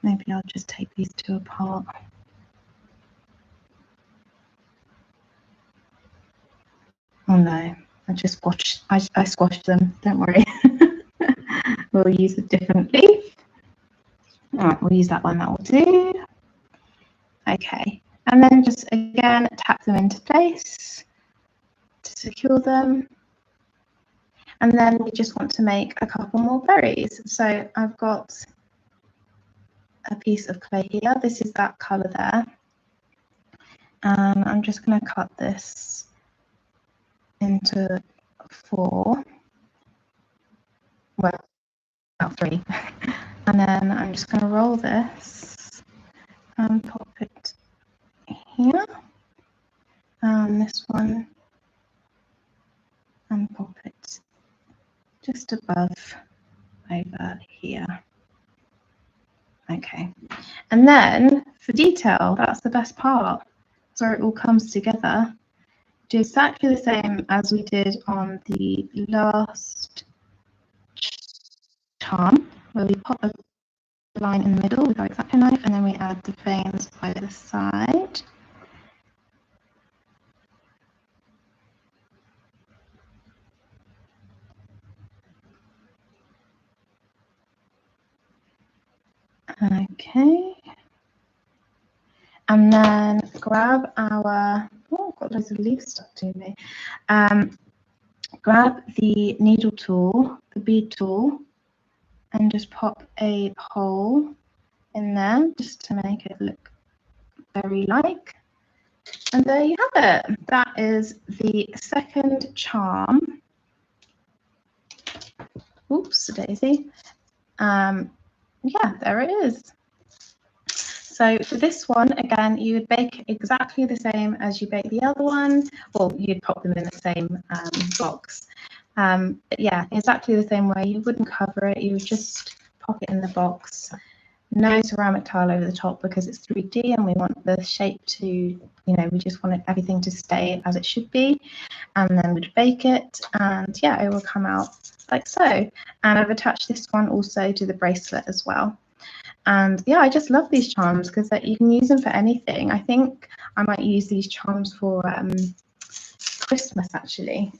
maybe I'll just take these two apart. Oh no, I squashed them, don't worry. We'll use a different leaf. All right, we'll use that one, that will do. Okay, and then just again tap them into place to secure them. And then we just want to make a couple more berries. So I've got a piece of clay here. This is that colour there. And I'm just going to cut this into 4. Well, about 3. And then I'm just going to roll this and pop it here. And this one, and pop it just above over here. Okay, and then for detail, that's the best part. So it all comes together. Do exactly the same as we did on the last charm, where we pop a line in the middle with our X-Acto knife, and then we add the veins by the side. Okay, and then grab our, oh, I've got loads of leaves stuck to me. Grab the needle tool, the bead tool, and just pop a hole in there just to make it look very like. And there you have it. That is the second charm. Oops, daisy. Yeah, there it is. So for this one, again, you would bake exactly the same as you bake the other one. Well, you'd pop them in the same box. But yeah, exactly the same way. You wouldn't cover it. You would just pop it in the box. No ceramic tile over the top because it's 3D and we want the shape to, you know, we just want everything to stay as it should be. And then we'd bake it, and yeah, it will come out like so. And I've attached this one also to the bracelet as well. And yeah, I just love these charms because you can use them for anything. I think I might use these charms for Christmas actually.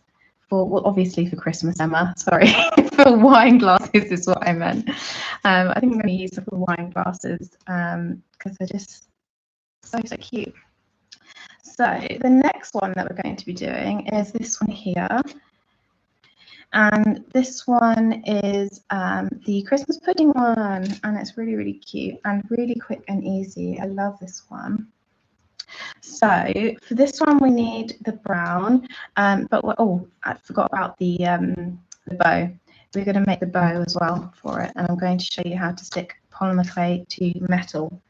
Well, obviously for Christmas, Emma, sorry, for wine glasses is what I meant. I think I'm going to use them for wine glasses because they're just so cute. So the next one that we're going to be doing is this one here. And this one is the Christmas pudding one, and it's really, really cute and really quick and easy. I love this one. So for this one, we need the brown, but oh, I forgot about the bow. We're going to make the bow as well for it, and I'm going to show you how to stick polymer clay to metal.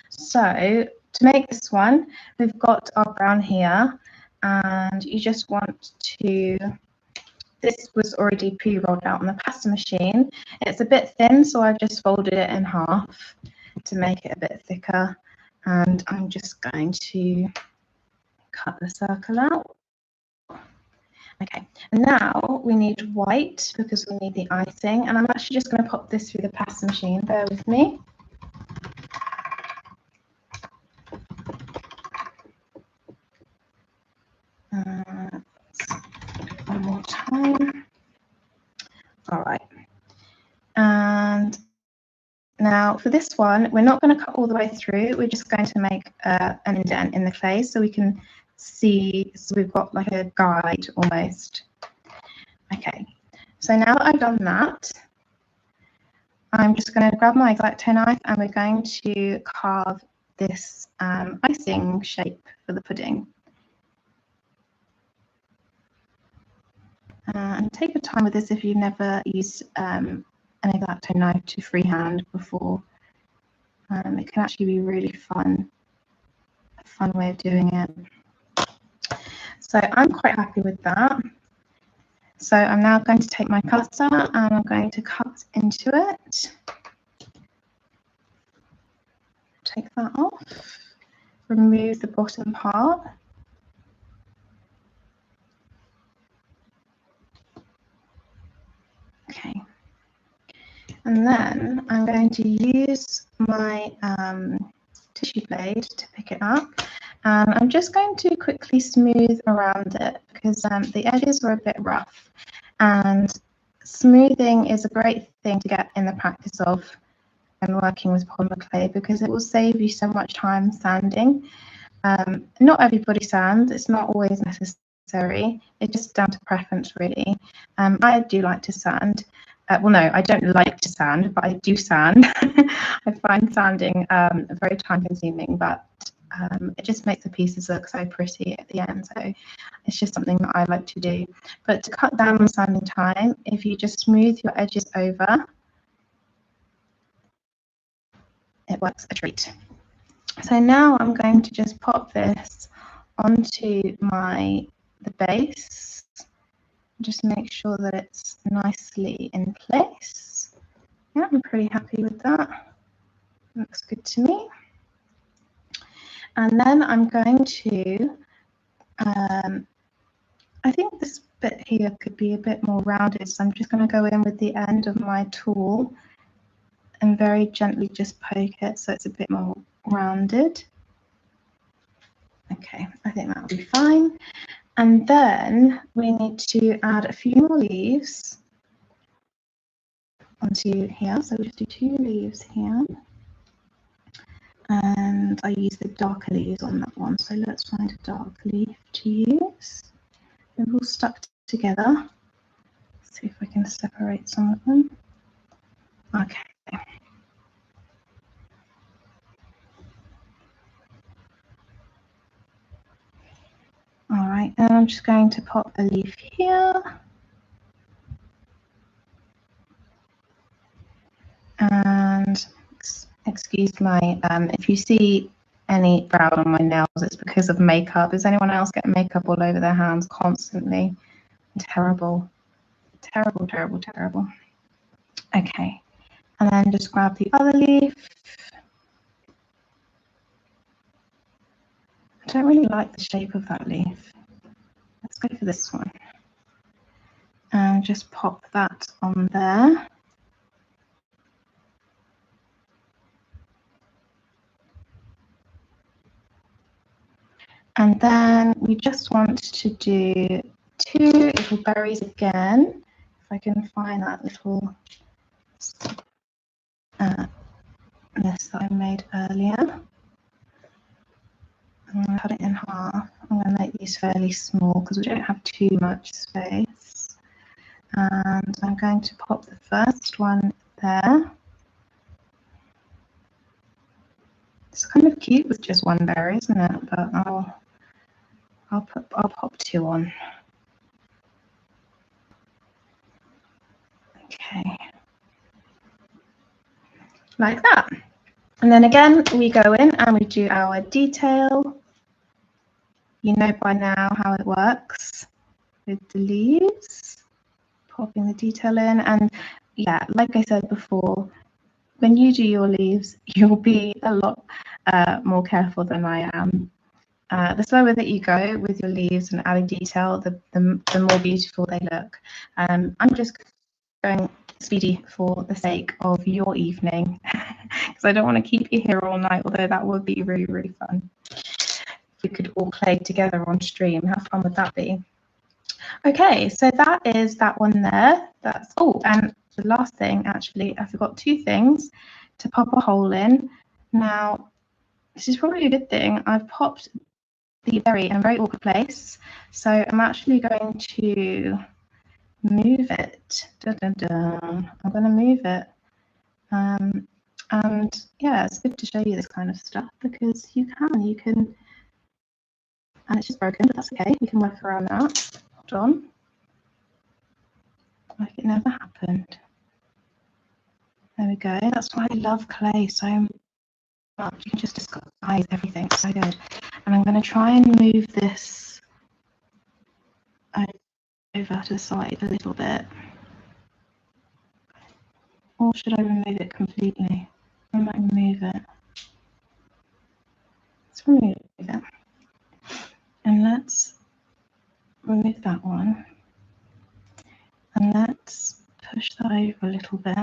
So to make this one, we've got our brown here, and you just want to, this was already pre-rolled out on the pasta machine. It's a bit thin, so I've just folded it in half to make it a bit thicker, and I'm just going to cut the circle out. Okay, and now we need white because we need the icing, and I'm actually just going to pop this through the pasta machine. Bear with me. One more time. All right. And now for this one, we're not going to cut all the way through. We're just going to make an indent in the clay so we can see. So we've got like a guide almost. Okay. So now that I've done that, I'm just going to grab my X-Acto knife and we're going to carve this icing shape for the pudding. And take your time with this if you've never used an X-Acto knife to freehand before. It can actually be really fun, a fun way of doing it. So I'm quite happy with that. So I'm now going to take my cutter and I'm going to cut into it. Take that off, remove the bottom part. Okay, and then I'm going to use my tissue blade to pick it up, and I'm just going to quickly smooth around it because the edges were a bit rough, and smoothing is a great thing to get in the practice of when working with polymer clay because it will save you so much time sanding. Not everybody sands, it's not always necessary, it's just down to preference really. I do like to sand. Well, no, I don't like to sand, but I do sand. I find sanding very time consuming, but it just makes the pieces look so pretty at the end. So it's just something that I like to do. But to cut down on sanding time, if you just smooth your edges over, it works a treat. So now I'm going to just pop this onto the base. Just make sure that it's nicely in place. Yeah, I'm pretty happy with that. Looks good to me. And then I'm going to, I think this bit here could be a bit more rounded, so I'm just going to go in with the end of my tool and very gently just poke it so it's a bit more rounded. Okay, I think that'll be fine. And then we need to add a few more leaves onto here. So we just do 2 leaves here. And I use the darker leaves on that one. So let's find a dark leaf to use. They're all stuck together. Let's see if I can separate some of them. Okay. All right, and I'm just going to pop a leaf here. And excuse my, if you see any brown on my nails, it's because of makeup. Does anyone else get makeup all over their hands constantly? Terrible, terrible, terrible, terrible. Okay, and then just grab the other leaf. I don't really like the shape of that leaf. Let's go for this one. And just pop that on there. And then we just want to do 2 little berries again. If I can find that little list that I made earlier. I'm going to cut it in half. I'm going to make these fairly small because we don't have too much space. and I'm going to pop the first one there. It's kind of cute with just one berry, isn't it? But I'll pop two on. Okay, like that. And then again, we go in and we do our detail. You know by now how it works with the leaves, popping the detail in. And yeah, like I said before, when you do your leaves, you'll be a lot more careful than I am. The slower that you go with your leaves and adding detail, the more beautiful they look. I'm just going speedy for the sake of your evening, because I don't want to keep you here all night, although that would be really, really fun. We could all play together on stream. How fun would that be? Okay, so that is that one there. That's and the last thing, actually, I forgot two things to pop a hole in. Now, this is probably a good thing. I've popped the berry in a very awkward place, so I'm actually going to move it. I'm going to move it. And yeah, it's good to show you this kind of stuff because you can, and it's just broken, but that's okay. We can work around that. Hold on. Like it never happened. There we go. That's why I love clay so much. You can just disguise everything. It's so good. And I'm going to try and move this over to the side a little bit. Or should I remove it completely? I might remove it. Let's remove it. And let's remove that one. And let's push that over a little bit.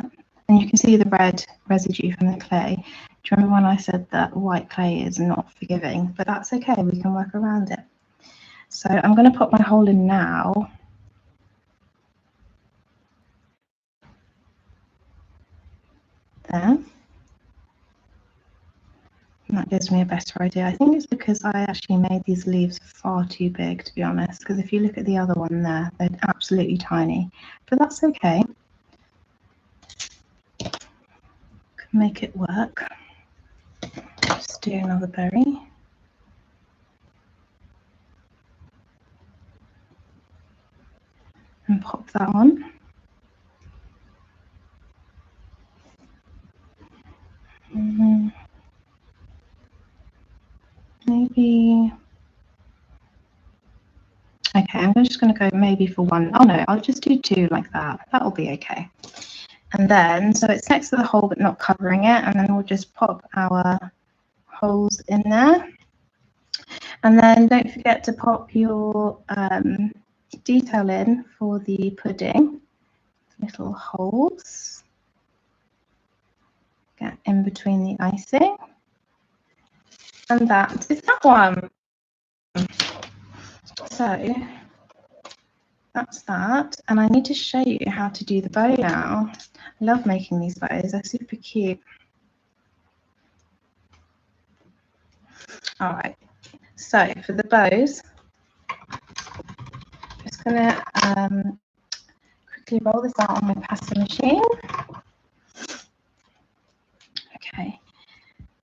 And you can see the red residue from the clay. Do you remember when I said that white clay is not forgiving? But that's okay, we can work around it. So I'm going to pop my hole in now. There. And that gives me a better idea. I think it's because I actually made these leaves far too big, to be honest, because if you look at the other one there, they're absolutely tiny. But that's okay. Can make it work. Just do another berry. And pop that on. Maybe. Okay, I'm just going to go maybe for one. Oh no, I'll just do two like that. That'll be okay. And then, so it's next to the hole but not covering it, and then we'll just pop our holes in there. And then don't forget to pop your detail in for the pudding. Little holes. Get in between the icing. And that is that one. So that's that. And I need to show you how to do the bow now. I love making these bows, they're super cute. All right, so for the bows, I'm just going to quickly roll this out on my pasta machine. Okay,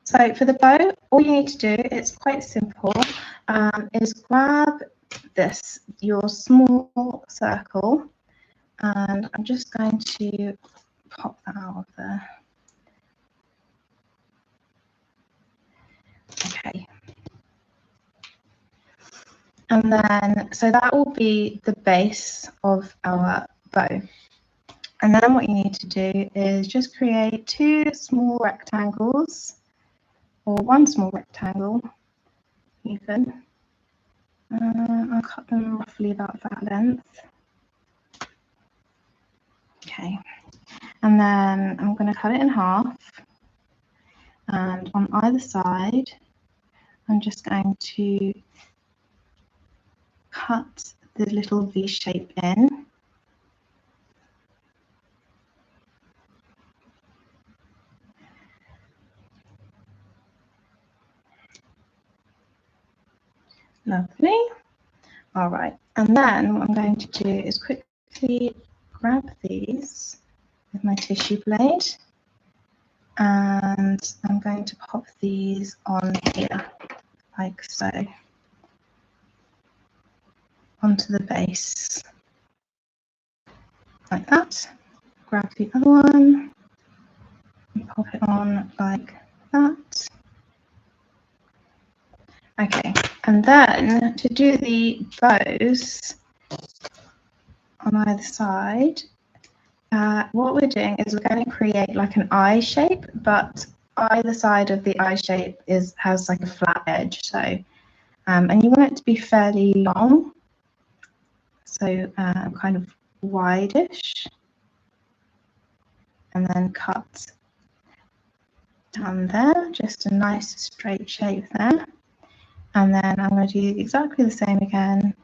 so for the bow, all you need to do, it's quite simple, is grab this, your small circle, and I'm just going to pop that out of there. Okay. And then, so that will be the base of our bow. And then what you need to do is just create two small rectangles, or one small rectangle even. I'll cut them roughly about that length. Okay. And then I'm going to cut it in half. And on either side, I'm just going to cut the little V shape in. Lovely. All right. And then what I'm going to do is quickly grab these with my tissue blade, and I'm going to pop these on here, like so, onto the base, like that. Grab the other one and pop it on like that. Okay, and then to do the bows on either side, what we're doing is we're going to create like an eye shape, but either side of the eye shape has like a flat edge. So, and you want it to be fairly long, so kind of wide-ish, and then cut down there, just a nice straight shape there. And then I'm going to do exactly the same again.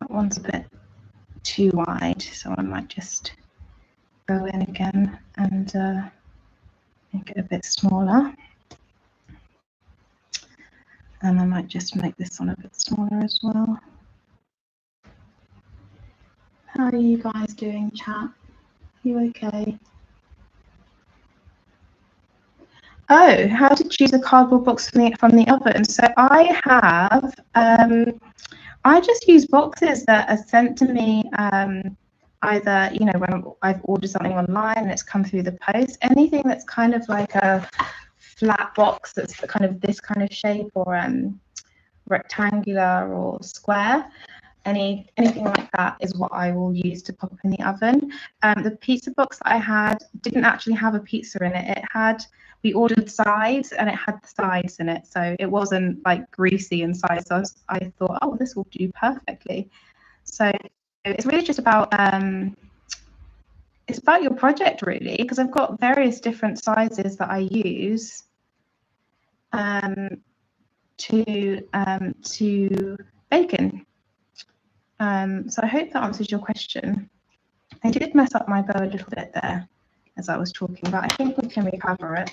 That one's a bit too wide, so I might just go in again and make it a bit smaller. And I might just make this one a bit smaller as well. How are you guys doing, chat? You okay? Oh, how to choose a cardboard box from the oven. So I have, I just use boxes that are sent to me either, you know, when I've ordered something online and it's come through the post. Anything that's kind of like a flat box that's kind of this kind of shape, or rectangular or square, anything like that is what I will use to pop in the oven. The pizza box that I had didn't actually have a pizza in it. We ordered sides and it had the sides in it, so it wasn't like greasy inside. So I thought, oh, this will do perfectly. So it's really just about it's about your project, really, because I've got various different sizes that I use to bake in. So I hope that answers your question. I did mess up my bow a little bit there as I was talking, but I think we can recover it.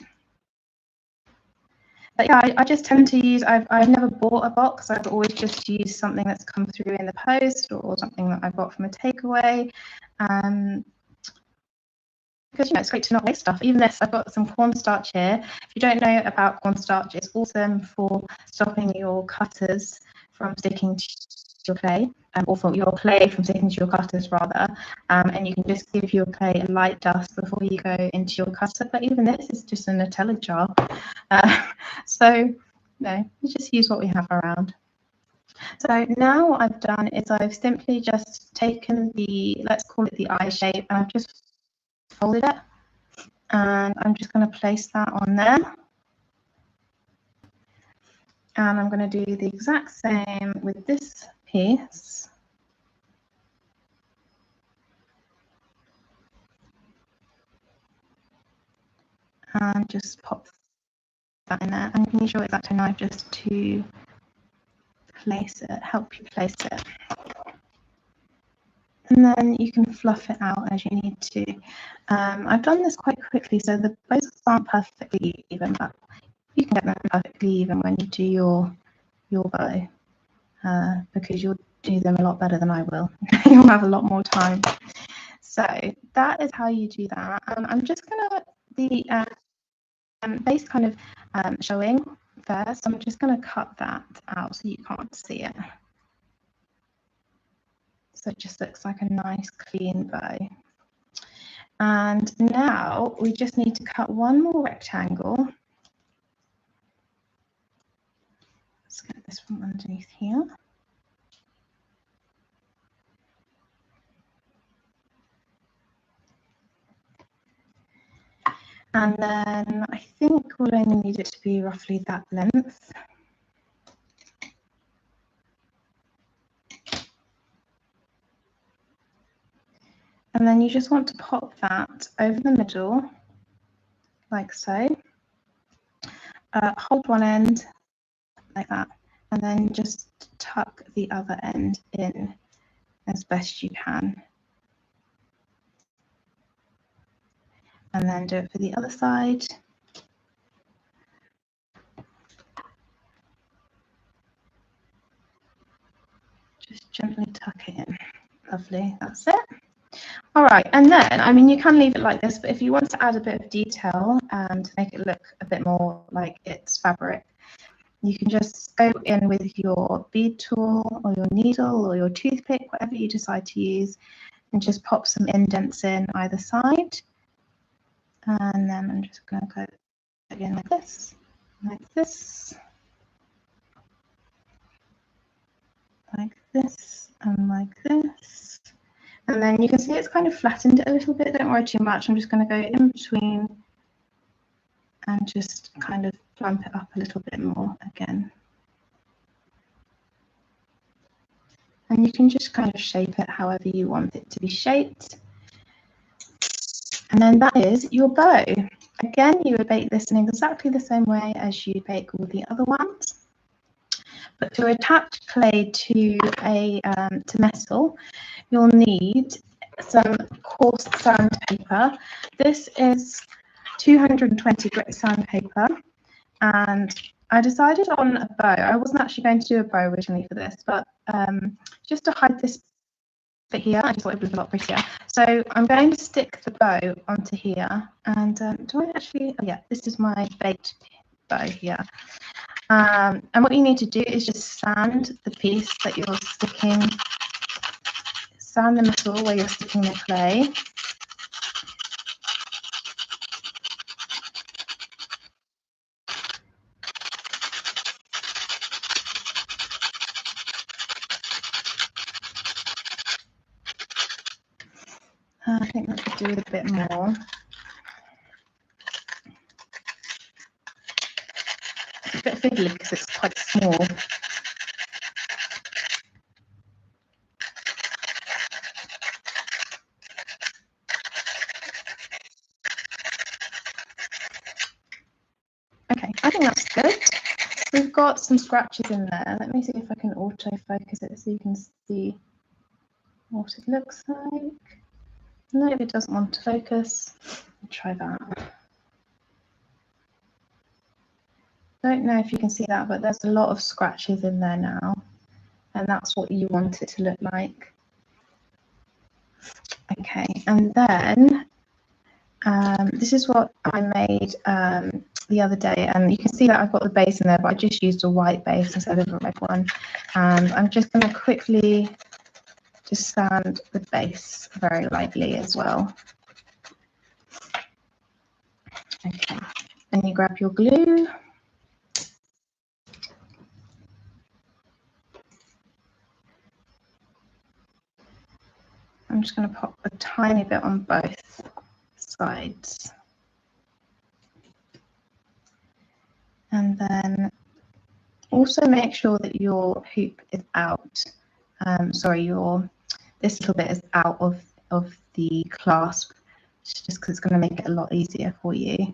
But yeah, I just tend to use, I've never bought a box. I've always just used something that's come through in the post, or something that I got from a takeaway. Because, you know, it's great to not waste stuff. Even this, I've got some cornstarch here. If you don't know about cornstarch, it's awesome for stopping your cutters from sticking to your clay, or for your clay from sticking to your cutters, rather. And you can just give your clay a light dust before you go into your cutter. But even this is just a Nutella jar. So, no, we just use what we have around. So now what I've done is I've simply just taken the, let's call it the eye shape, and I've just folded it, and I'm just going to place that on there, and I'm going to do the exact same with this piece. And just pop that in there, and you can use your X-Acto knife just to place it, help you place it. And then you can fluff it out as you need to. I've done this quite quickly, so the bows aren't perfectly even, but you can get them perfectly even when you do your bow, because you'll do them a lot better than I will. You'll have a lot more time. So that is how you do that. I'm just gonna, the base kind of showing first. I'm just gonna cut that out so you can't see it. So it just looks like a nice clean bow. And now we just need to cut one more rectangle. Let's get this from underneath here. And then I think we'll only need it to be roughly that length. And then you just want to pop that over the middle, like so. Hold one end like that, and then just tuck the other end in as best you can. And then do it for the other side. Lovely, that's it. All right, and then, I mean, you can leave it like this, but if you want to add a bit of detail and make it look a bit more like it's fabric, you can just go in with your bead tool or your needle or your toothpick, whatever you decide to use, and just pop some indents in either side. And then I'm just going to go again like this, like this, like this, and like this. And then you can see it's kind of flattened it a little bit. Don't worry too much. I'm just going to go in between and just kind of plump it up a little bit more again. And you can just kind of shape it however you want it to be shaped. And then that is your bow. Again, you would bake this in exactly the same way as you bake all the other ones. But to attach clay to metal, you'll need some coarse sandpaper. This is 220 grit sandpaper, and I decided on a bow. I wasn't actually going to do a bow originally for this, but just to hide this bit here, I just thought it would look a lot prettier. So I'm going to stick the bow onto here, and do I actually? Oh yeah, this is my baked bow here. And what you need to do is just sand the piece that you're sticking, sand the metal where you're sticking the clay. I think that could do with a bit more. It's a bit fiddly because it's quite small. Okay, I think that's good. We've got some scratches in there. Let me see if I can auto-focus it so you can see what it looks like. No, it doesn't want to focus. I'll try that. Don't know if you can see that, but there's a lot of scratches in there now, and that's what you want it to look like. Okay, and then this is what I made the other day, and you can see that I've got the base in there, but I just used a white base instead of a red one. And I'm just going to quickly just sand the base very lightly as well. Okay, then you grab your glue. I'm just going to pop a tiny bit on both sides. And then also make sure that your hoop is out. This little bit is out of the clasp, just because it's going to make it a lot easier for you.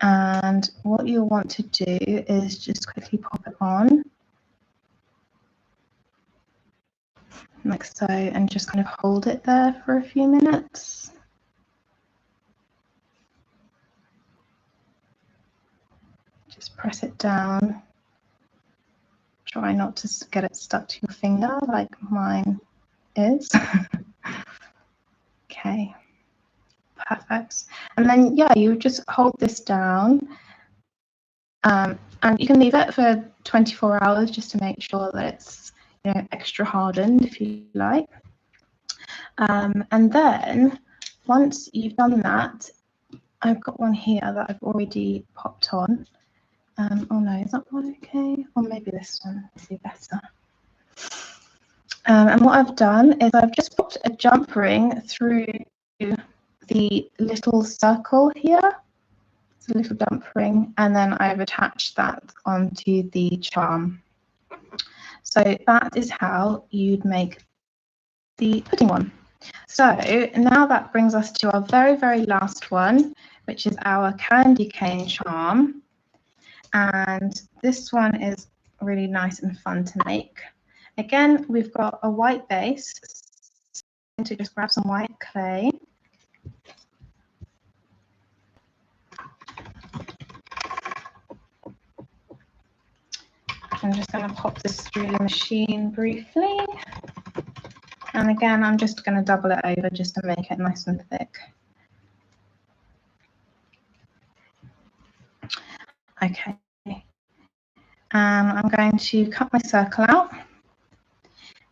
And what you'll want to do is just quickly pop it on, like so, and just kind of hold it there for a few minutes. Just press it down. Try not to get it stuck to your finger like mine is. Okay, perfect. And then, yeah, you just hold this down, and you can leave it for 24 hours just to make sure that it's, you know, extra hardened if you like. And then once you've done that, I've got one here that I've already popped on. Oh no, is that one okay? Or maybe this one would be better. And what I've done is I've just popped a jump ring through the little circle here. It's a little jump ring, and then I've attached that onto the charm. So that is how you'd make the pudding one. So now that brings us to our very, very last one, which is our candy cane charm. And this one is really nice and fun to make. Again, we've got a white base, so just grab some white clay. I'm just going to pop this through the machine briefly. And again, I'm just going to double it over just to make it nice and thick. Okay. I'm going to cut my circle out.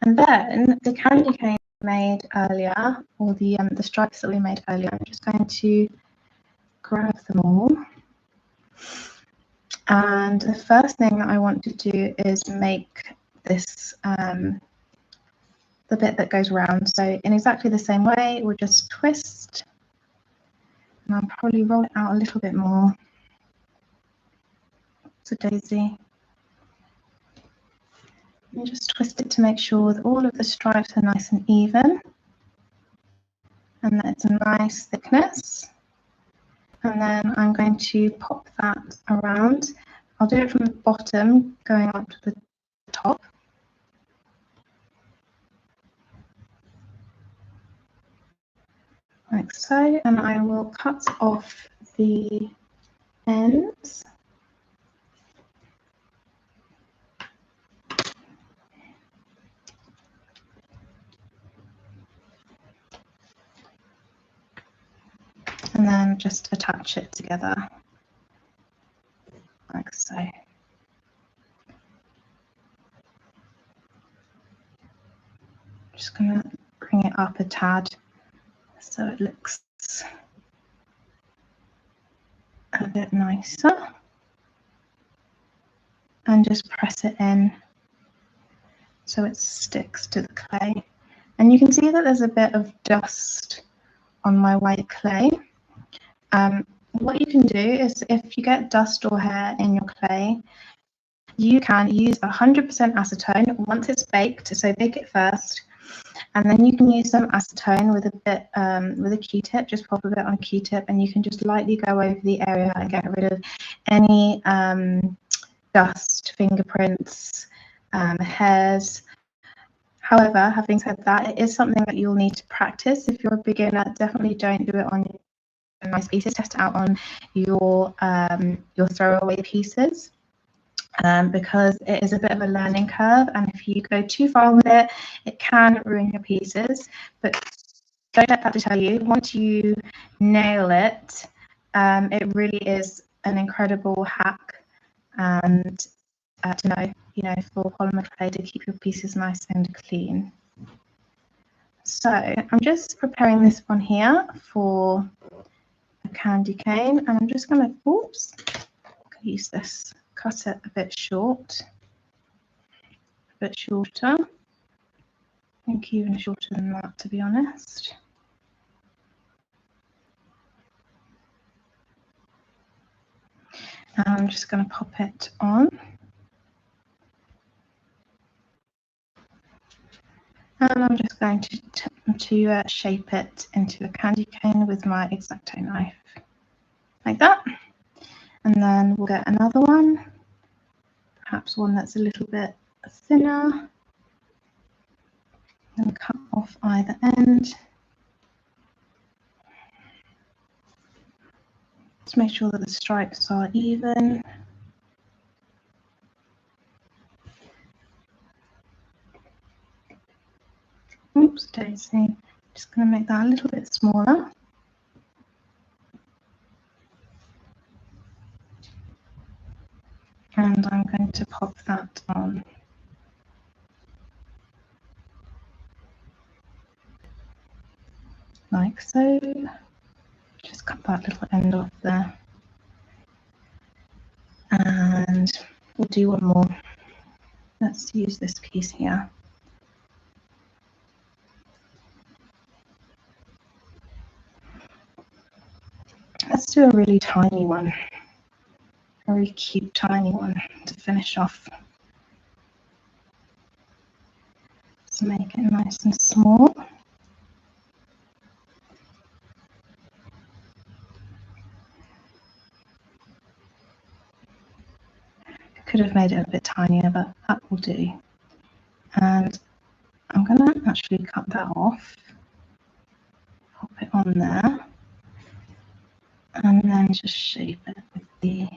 And then the candy cane made earlier, or the stripes that we made earlier, I'm just going to grab them all. And the first thing that I want to do is make this the bit that goes round. So in exactly the same way, we'll just twist, and I'll probably roll it out a little bit more. It's a daisy. And just twist it to make sure that all of the stripes are nice and even, and that it's a nice thickness. And then I'm going to pop that around. I'll do it from the bottom going up to the top. Like so, and I will cut off the ends. And then just attach it together, like so. Just going to bring it up a tad so it looks a bit nicer. And just press it in so it sticks to the clay. And you can see that there's a bit of dust on my white clay. What you can do is, if you get dust or hair in your clay, you can use 100% acetone once it's baked, so bake it first, and then you can use some acetone with a bit with a Q-tip, just pop a bit on a Q-tip, and you can just lightly go over the area and get rid of any dust, fingerprints, hairs. However, having said that, it is something that you'll need to practice. If you're a beginner, definitely don't do it on nice pieces. Test it out on your throwaway pieces, because it is a bit of a learning curve, and if you go too far with it, it can ruin your pieces. But don't let that deter you. Once you nail it, it really is an incredible hack, and to know, for polymer clay, to keep your pieces nice and clean. So I'm just preparing this one here for a candy cane, and I'm just going to, oops, use this, cut it a bit short, a bit shorter. I think even shorter than that, to be honest. And I'm just going to pop it on. And I'm just going to shape it into a candy cane with my X-Acto knife, like that. And then we'll get another one, perhaps one that's a little bit thinner, and cut off either end. Just make sure that the stripes are even. Oops, daisy. Just going to make that a little bit smaller. And I'm going to pop that on. Like so. Just cut that little end off there. And we'll do one more. Let's use this piece here. Let's do a really tiny one. A really cute tiny one to finish off. So make it nice and small. Could have made it a bit tinier, but that will do. And I'm going to actually cut that off, pop it on there, and then just shape it with the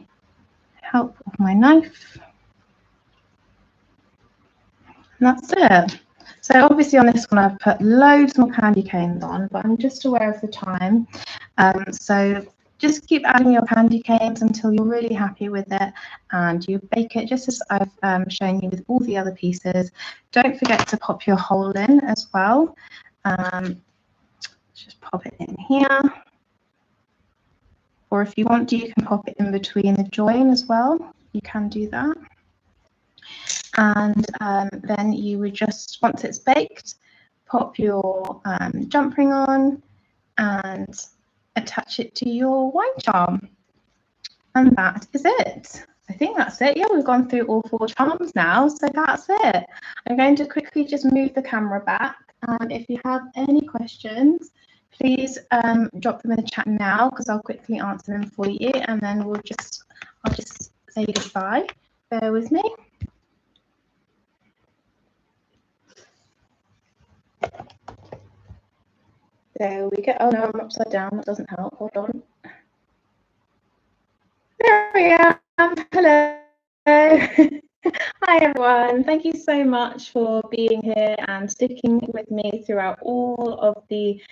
help of my knife. And that's it. So obviously on this one I've put loads more candy canes on, but I'm just aware of the time. So just keep adding your candy canes until you're really happy with it, and you bake it just as I've shown you with all the other pieces. Don't forget to pop your hole in as well. Just pop it in here. Or if you want to, you can pop it in between the join as well. You can do that. And then you would just, once it's baked, pop your jump ring on and attach it to your wine charm. And that is it. I think that's it. Yeah, we've gone through all 4 charms now, so that's it. I'm going to quickly just move the camera back. And if you have any questions, please drop them in the chat now, because I'll quickly answer them for you, and then I'll just say goodbye. Bear with me. There we go. Oh no, I'm upside down. That doesn't help. Hold on. There I am. Hello. Hi everyone. Thank you so much for being here and sticking with me throughout all of the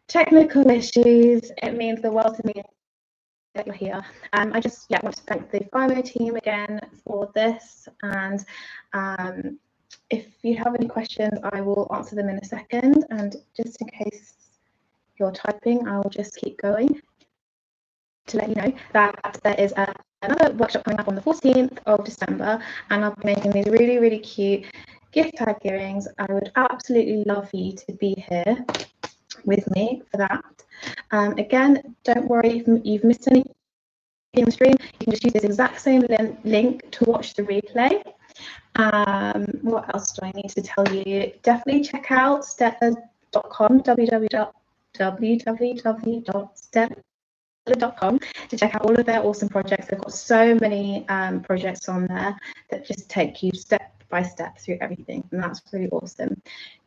technical issues. It means the world to me that you're here. I just want to thank the FIMO team again for this, and if you have any questions, I will answer them in a second, and just in case you're typing, I'll just keep going to let you know that there is another workshop coming up on the 14th of December, and I'll be making these really, really cute gift tag earrings. I would absolutely love for you to be here with me for that. Again, don't worry if you've missed anything in the stream, you can just use this exact same link to watch the replay. What else do I need to tell you? Definitely check out stettler.com, www.stettler.com, to check out all of their awesome projects. They've got so many projects on there that just take you step by step through everything, and that's really awesome.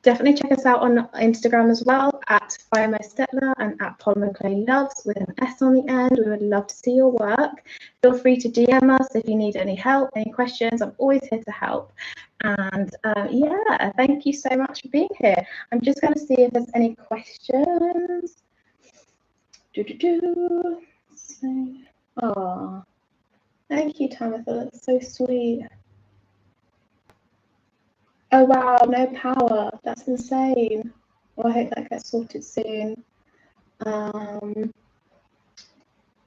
Definitely check us out on Instagram as well, at FIMOstettler and at Polymer Clay Loves with an S on the end. We would love to see your work. Feel free to DM us if you need any help, any questions. I'm always here to help. And yeah, thank you so much for being here. I'm just going to see if there's any questions. Oh, thank you, Tamitha. That's so sweet. Oh wow, no power. That's insane. Well, I hope that gets sorted soon.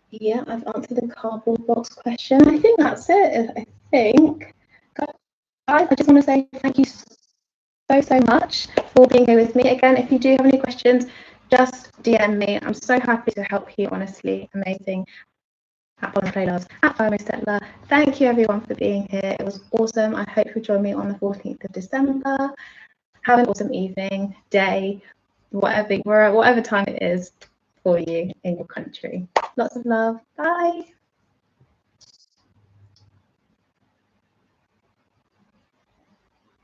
Yeah, I've answered the cardboard box question. I think that's it. I think. Guys, I just want to say thank you so much for being here with me. Again, if you do have any questions, just DM me. I'm so happy to help you, honestly. Amazing. At Polymer Clay Loves, at FIMOstettler. Thank you everyone for being here. It was awesome. I hope you'll join me on the 14th of December. Have an awesome evening, day, whatever time it is for you in your country. Lots of love. Bye.